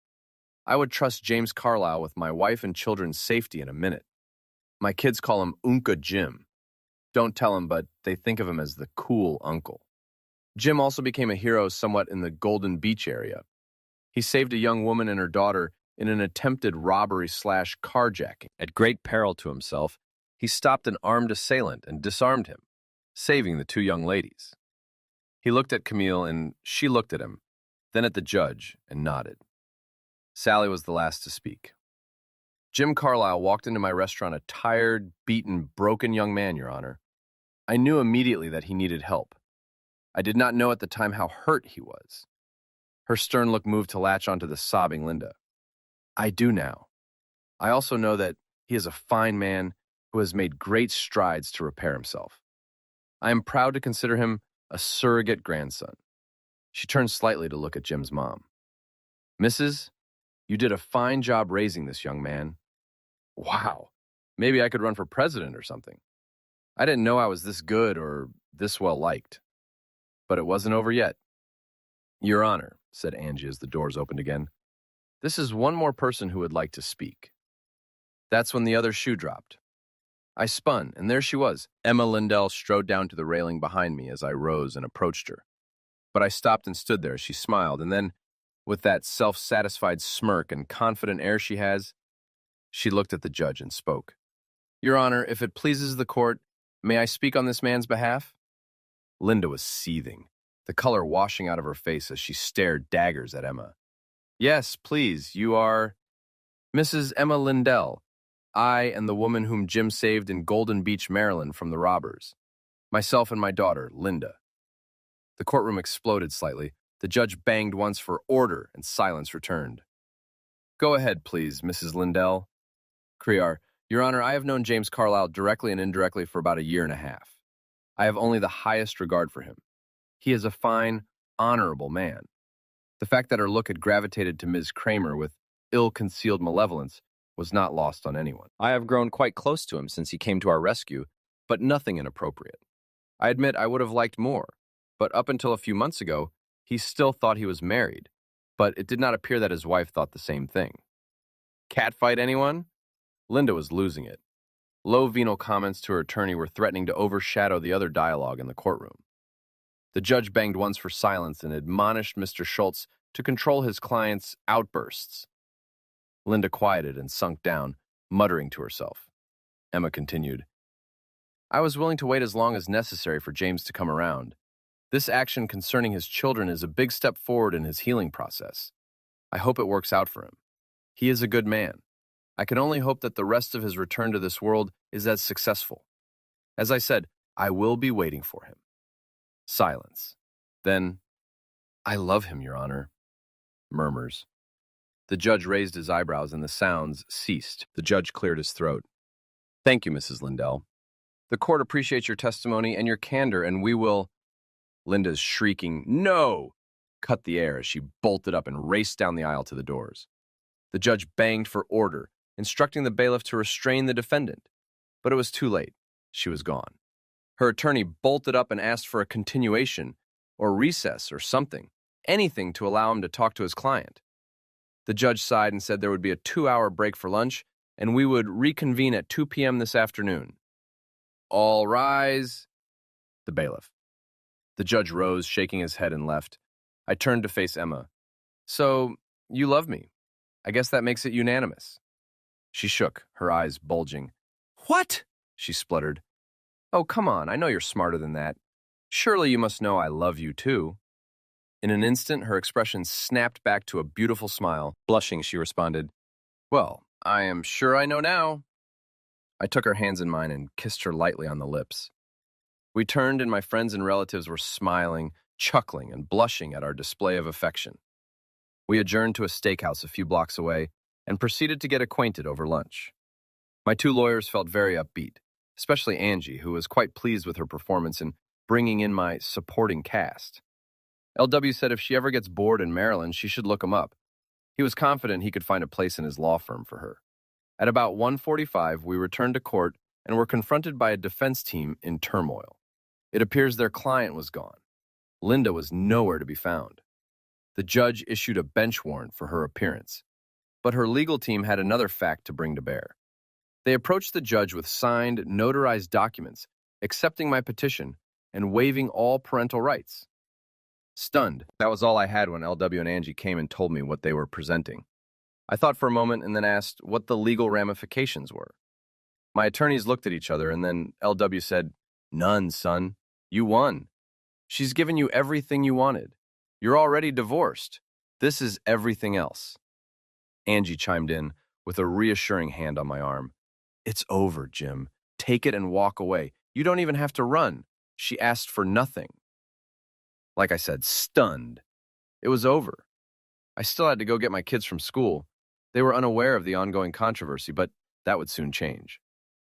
I would trust James Carlyle with my wife and children's safety in a minute. My kids call him Unca Jim. Don't tell him, but they think of him as the cool uncle. Jim also became a hero somewhat in the Golden Beach area. He saved a young woman and her daughter in an attempted robbery/carjacking. At great peril to himself, he stopped an armed assailant and disarmed him, saving the 2 young ladies. He looked at Camille and she looked at him, then at the judge and nodded. Sally was the last to speak. Jim Carlyle walked into my restaurant a tired, beaten, broken young man, Your Honor. I knew immediately that he needed help. I did not know at the time how hurt he was. Her stern look moved to latch onto the sobbing Linda. I do now. I also know that he is a fine man who has made great strides to repair himself. I am proud to consider him a surrogate grandson. She turned slightly to look at Jim's mom. Mrs., you did a fine job raising this young man. Wow, maybe I could run for president or something. I didn't know I was this good or this well liked. But it wasn't over yet. Your Honor, said Angie as the doors opened again, this is one more person who would like to speak. That's when the other shoe dropped. I spun, and there she was. Emma Lindell strode down to the railing behind me as I rose and approached her. But I stopped and stood there as she smiled, and then, with that self-satisfied smirk and confident air she has, she looked at the judge and spoke. Your Honor, if it pleases the court, may I speak on this man's behalf? Linda was seething, the color washing out of her face as she stared daggers at Emma. Yes, please, you are Mrs. Emma Lindell. I and the woman whom Jim saved in Golden Beach, Maryland from the robbers. Myself and my daughter, Linda. The courtroom exploded slightly. The judge banged once for order, and silence returned. Go ahead, please, Mrs. Lindell. Criar, Your Honor, I have known James Carlyle directly and indirectly for about 1.5 years. I have only the highest regard for him. He is a fine, honorable man. The fact that her look had gravitated to Ms. Kramer with ill-concealed malevolence was not lost on anyone. I have grown quite close to him since he came to our rescue, but nothing inappropriate. I admit I would have liked more, but up until a few months ago, he still thought he was married, but it did not appear that his wife thought the same thing. Catfight anyone? Linda was losing it. Low venal comments to her attorney were threatening to overshadow the other dialogue in the courtroom. The judge banged once for silence and admonished Mr. Schultz to control his client's outbursts. Linda quieted and sunk down, muttering to herself. Emma continued. I was willing to wait as long as necessary for James to come around. This action concerning his children is a big step forward in his healing process. I hope it works out for him. He is a good man. I can only hope that the rest of his return to this world is as successful. As I said, I will be waiting for him. Silence. Then, I love him, Your Honor. Murmurs. The judge raised his eyebrows and the sounds ceased. The judge cleared his throat. Thank you, Mrs. Lindell. The court appreciates your testimony and your candor, and we will... Linda's shrieking, No! cut the air as she bolted up and raced down the aisle to the doors. The judge banged for order, instructing the bailiff to restrain the defendant. But it was too late. She was gone. Her attorney bolted up and asked for a continuation or recess or something, anything to allow him to talk to his client. The judge sighed and said there would be a 2-hour break for lunch, and we would reconvene at 2 p.m. this afternoon. All rise. The bailiff. The judge rose, shaking his head, and left. I turned to face Emma. So, you love me. I guess that makes it unanimous. She shook, her eyes bulging. What? She spluttered. Oh, come on, I know you're smarter than that. Surely you must know I love you, too. In an instant, her expression snapped back to a beautiful smile. Blushing, she responded, Well, I am sure I know now. I took her hands in mine and kissed her lightly on the lips. We turned, and my friends and relatives were smiling, chuckling, and blushing at our display of affection. We adjourned to a steakhouse a few blocks away and proceeded to get acquainted over lunch. My 2 lawyers felt very upbeat, especially Angie, who was quite pleased with her performance in bringing in my supporting cast. LW said if she ever gets bored in Maryland, she should look him up. He was confident he could find a place in his law firm for her. At about 1:45, we returned to court and were confronted by a defense team in turmoil. It appears their client was gone. Linda was nowhere to be found. The judge issued a bench warrant for her appearance, but her legal team had another fact to bring to bear. They approached the judge with signed, notarized documents, accepting my petition and waiving all parental rights. Stunned, that was all I had when LW and Angie came and told me what they were presenting. I thought for a moment and then asked what the legal ramifications were. My attorneys looked at each other and then LW said, None, son. You won. She's given you everything you wanted. You're already divorced. This is everything else. Angie chimed in with a reassuring hand on my arm. It's over, Jim. Take it and walk away. You don't even have to run. She asked for nothing. Like I said, stunned. It was over. I still had to go get my kids from school. They were unaware of the ongoing controversy, but that would soon change.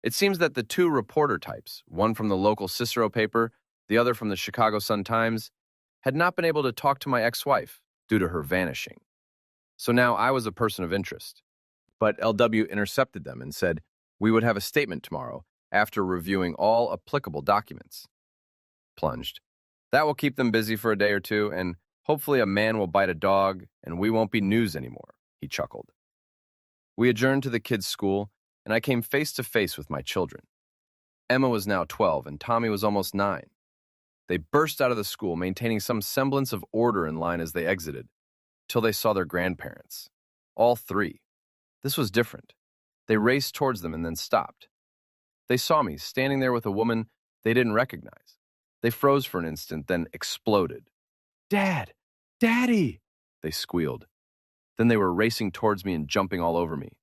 It seems that the 2 reporter types, one from the local Cicero paper, the other from the Chicago Sun-Times, had not been able to talk to my ex-wife due to her vanishing. So now I was a person of interest. But LW intercepted them and said we would have a statement tomorrow after reviewing all applicable documents. Plunged. That will keep them busy for a day or two, and hopefully a man will bite a dog, and we won't be news anymore, he chuckled. We adjourned to the kids' school, and I came face to face with my children. Emma was now 12, and Tommy was almost 9. They burst out of the school, maintaining some semblance of order in line as they exited, till they saw their grandparents. All 3. This was different. They raced towards them and then stopped. They saw me, standing there with a woman they didn't recognize. They froze for an instant, then exploded. Dad! Daddy! They squealed. Then they were racing towards me and jumping all over me.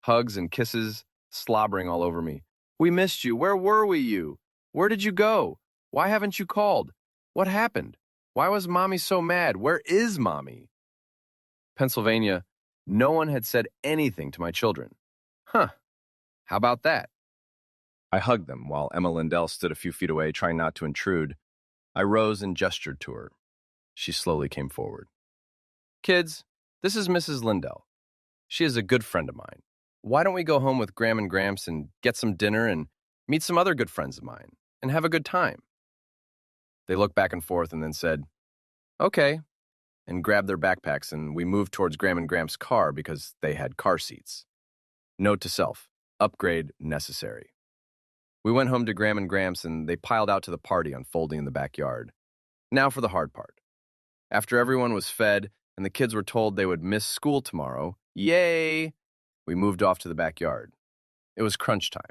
Hugs and kisses, slobbering all over me. We missed you. Where were you? Where did you go? Why haven't you called? What happened? Why was Mommy so mad? Where is Mommy? Pennsylvania, no one had said anything to my children. Huh. How about that? I hugged them while Emma Lindell stood a few feet away, trying not to intrude. I rose and gestured to her. She slowly came forward. Kids, this is Mrs. Lindell. She is a good friend of mine. Why don't we go home with Graham and Gramps and get some dinner and meet some other good friends of mine and have a good time? They looked back and forth and then said, Okay, and grabbed their backpacks, and we moved towards Graham and Gramps' car because they had car seats. Note to self, upgrade necessary. We went home to Graham and Gramps, and they piled out to the party unfolding in the backyard. Now for the hard part. After everyone was fed and the kids were told they would miss school tomorrow, yay! We moved off to the backyard. It was crunch time.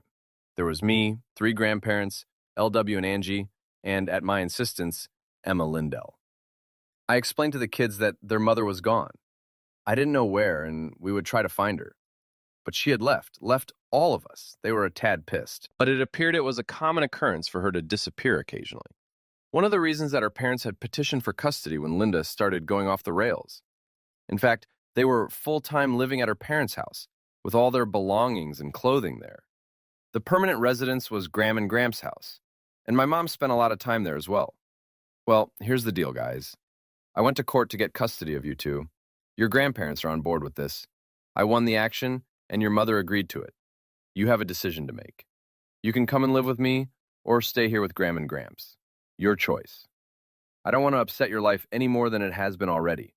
There was me, 3 grandparents, LW and Angie, and, at my insistence, Emma Lindell. I explained to the kids that their mother was gone. I didn't know where, and we would try to find her. But she had left all of us. They were a tad pissed. But it appeared it was a common occurrence for her to disappear occasionally. One of the reasons that her parents had petitioned for custody when Linda started going off the rails. In fact, they were full-time living at her parents' house, with all their belongings and clothing there. The permanent residence was Graham and Gramps' house, and my mom spent a lot of time there as well. Well, here's the deal, guys. I went to court to get custody of you two. Your grandparents are on board with this. I won the action, and your mother agreed to it. You have a decision to make. You can come and live with me, or stay here with Gram and Gramps. Your choice. I don't want to upset your life any more than it has been already.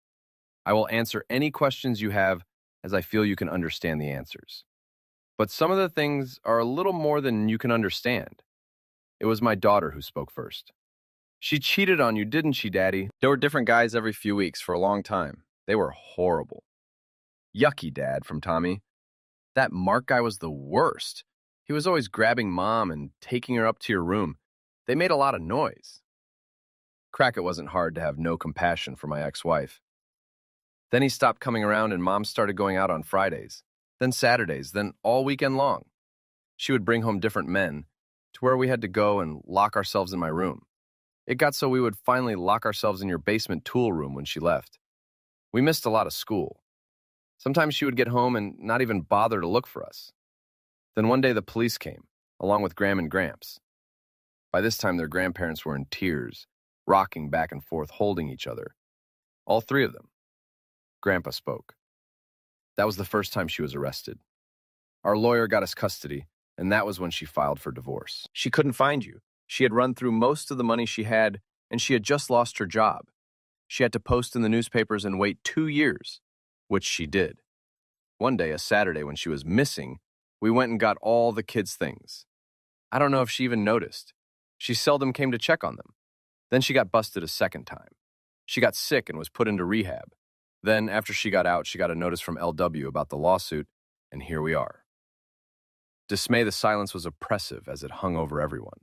I will answer any questions you have as I feel you can understand the answers. But some of the things are a little more than you can understand. It was my daughter who spoke first. She cheated on you, didn't she, Daddy? There were different guys every few weeks for a long time. They were horrible. Yucky, Dad, from Tommy. That Mark guy was the worst. He was always grabbing Mom and taking her up to your room. They made a lot of noise. Crackett wasn't hard to have no compassion for my ex-wife. Then he stopped coming around and Mom started going out on Fridays, then Saturdays, then all weekend long. She would bring home different men to where we had to go and lock ourselves in my room. It got so we would finally lock ourselves in your basement tool room when she left. We missed a lot of school. Sometimes she would get home and not even bother to look for us. Then one day the police came, along with Gram and Gramps. By this time their grandparents were in tears, rocking back and forth, holding each other. All three of them. Grandpa spoke. That was the first time she was arrested. Our lawyer got us custody, and that was when she filed for divorce. She couldn't find you. She had run through most of the money she had, and she had just lost her job. She had to post in the newspapers and wait 2 years, which she did. One day, a Saturday when she was missing, we went and got all the kids' things. I don't know if she even noticed. She seldom came to check on them. Then she got busted a second time. She got sick and was put into rehab. Then, after she got out, she got a notice from LW about the lawsuit, and here we are. Dismay the silence was oppressive as it hung over everyone.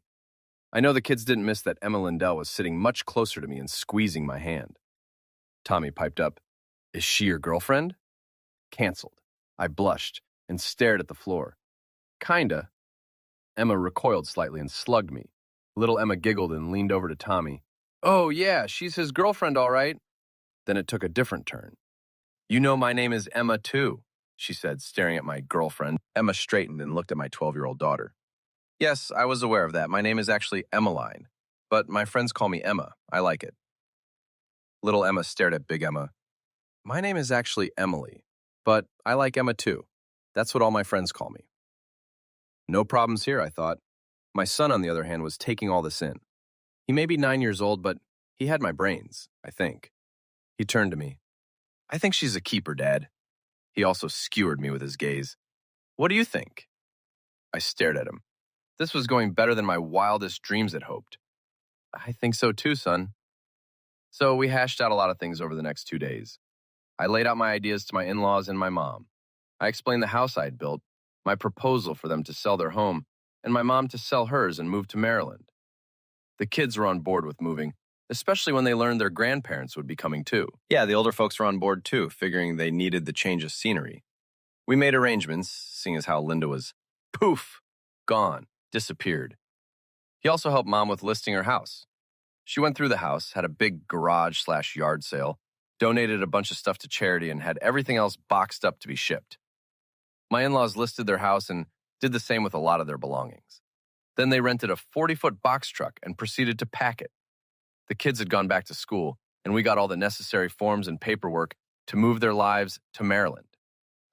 I know the kids didn't miss that Emma Lindell was sitting much closer to me and squeezing my hand. Tommy piped up, "Is she your girlfriend?" Canceled. I blushed and stared at the floor. Kinda. Emma recoiled slightly and slugged me. Little Emma giggled and leaned over to Tommy. "Oh, yeah, she's his girlfriend, all right." Then it took a different turn. "You know my name is Emma, too," she said, staring at my girlfriend. Emma straightened and looked at my 12-year-old daughter. "Yes, I was aware of that. My name is actually Emmeline, but my friends call me Emma. I like it." Little Emma stared at Big Emma. "My name is actually Emily, but I like Emma, too. That's what all my friends call me." No problems here, I thought. My son, on the other hand, was taking all this in. He may be 9 years old, but he had my brains, I think. He turned to me. "I think she's a keeper, Dad." He also skewered me with his gaze. "What do you think?" I stared at him. This was going better than my wildest dreams had hoped. "I think so too, son." So we hashed out a lot of things over the next 2 days. I laid out my ideas to my in-laws and my mom. I explained the house I had built, my proposal for them to sell their home, and my mom to sell hers and move to Maryland. The kids were on board with moving, especially when they learned their grandparents would be coming too. Yeah, the older folks were on board too, figuring they needed the change of scenery. We made arrangements, seeing as how Linda was, poof, gone, disappeared. He also helped Mom with listing her house. She went through the house, had a big garage/yard sale, donated a bunch of stuff to charity, and had everything else boxed up to be shipped. My in-laws listed their house and did the same with a lot of their belongings. Then they rented a 40-foot box truck and proceeded to pack it. The kids had gone back to school, and we got all the necessary forms and paperwork to move their lives to Maryland.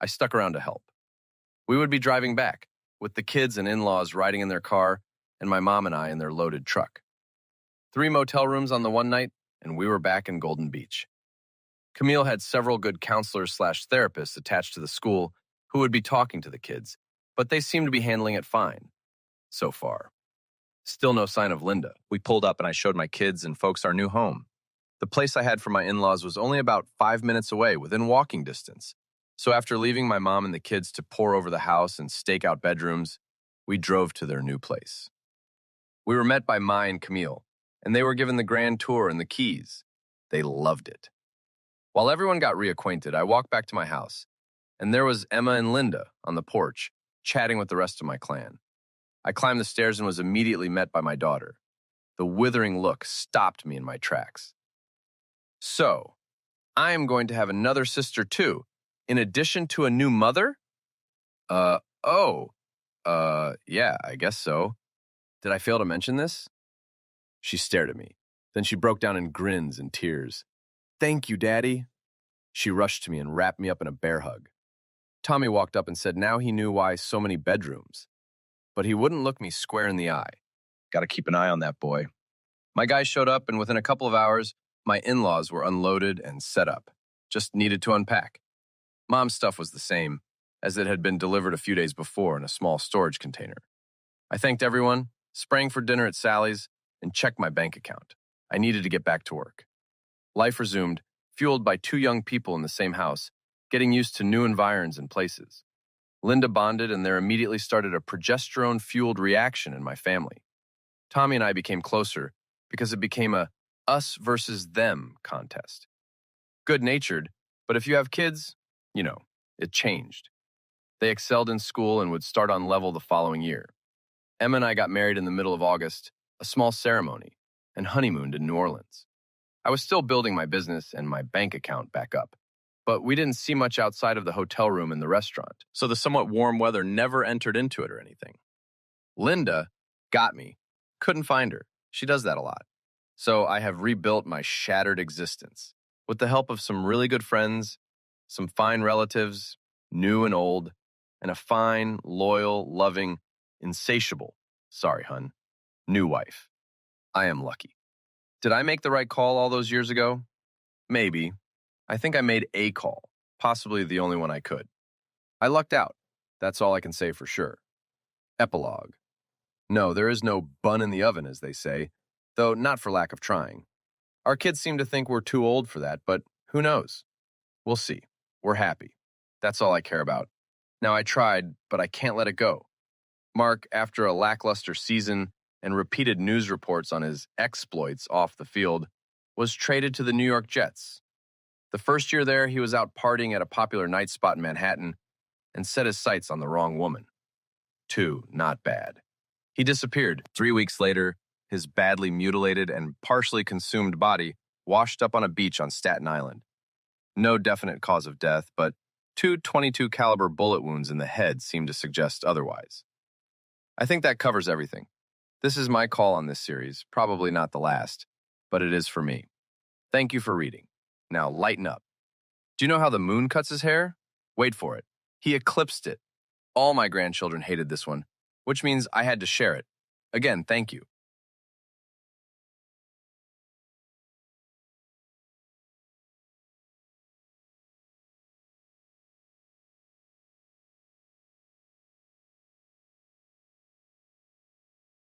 I stuck around to help. We would be driving back, with the kids and in-laws riding in their car, and my mom and I in their loaded truck. 3 motel rooms on the one night, and we were back in Golden Beach. Camille had several good counselors/therapists attached to the school who would be talking to the kids, but they seemed to be handling it fine. So far. Still no sign of Linda. We pulled up and I showed my kids and folks our new home. The place I had for my in-laws was only about 5 minutes away, within walking distance. So after leaving my mom and the kids to pore over the house and stake out bedrooms, we drove to their new place. We were met by Mai and Camille, and they were given the grand tour and the keys. They loved it. While everyone got reacquainted, I walked back to my house, and there was Emma and Linda on the porch, chatting with the rest of my clan. I climbed the stairs and was immediately met by my daughter. The withering look stopped me in my tracks. "So, I am going to have another sister too, in addition to a new mother?" Yeah, I guess so. Did I fail to mention this?" She stared at me. Then she broke down in grins and tears. Thank you, Daddy. She rushed to me and wrapped me up in a bear hug. Tommy walked up and said now he knew why so many bedrooms, but he wouldn't look me square in the eye. Gotta keep an eye on that boy. My guy showed up, and within a couple of hours, my in-laws were unloaded and set up. Just needed to unpack. Mom's stuff was the same, as it had been delivered a few days before in a small storage container. I thanked everyone, sprang for dinner at Sally's, and checked my bank account. I needed to get back to work. Life resumed, fueled by two young people in the same house, getting used to new environs and places. Linda bonded, and there immediately started a progesterone-fueled reaction in my family. Tommy and I became closer because it became a us versus them contest. Good-natured, but if you have kids, it changed. They excelled in school and would start on level the following year. Emma and I got married in the middle of August, a small ceremony, and honeymooned in New Orleans. I was still building my business and my bank account back up, but we didn't see much outside of the hotel room and the restaurant, so the somewhat warm weather never entered into it or anything. Linda got me. Couldn't find her. She does that a lot. So I have rebuilt my shattered existence with the help of some really good friends, some fine relatives, new and old, and a fine, loyal, loving, insatiable, sorry, hun, new wife. I am lucky. Did I make the right call all those years ago? Maybe. I think I made a call, possibly the only one I could. I lucked out. That's all I can say for sure. Epilogue. No, there is no bun in the oven, as they say, though not for lack of trying. Our kids seem to think we're too old for that, but who knows? We'll see. We're happy. That's all I care about. Now, I tried, but I can't let it go. Mark, after a lackluster season and repeated news reports on his exploits off the field, was traded to the New York Jets. The first year there, he was out partying at a popular night spot in Manhattan and set his sights on the wrong woman. 2, not bad. He disappeared. 3 weeks later, his badly mutilated and partially consumed body washed up on a beach on Staten Island. No definite cause of death, but 2 .22 caliber bullet wounds in the head seem to suggest otherwise. I think that covers everything. This is my call on this series, probably not the last, but it is for me. Thank you for reading. Now lighten up. Do you know how the moon cuts his hair? Wait for it. He eclipsed it. All my grandchildren hated this one, which means I had to share it. Again, thank you.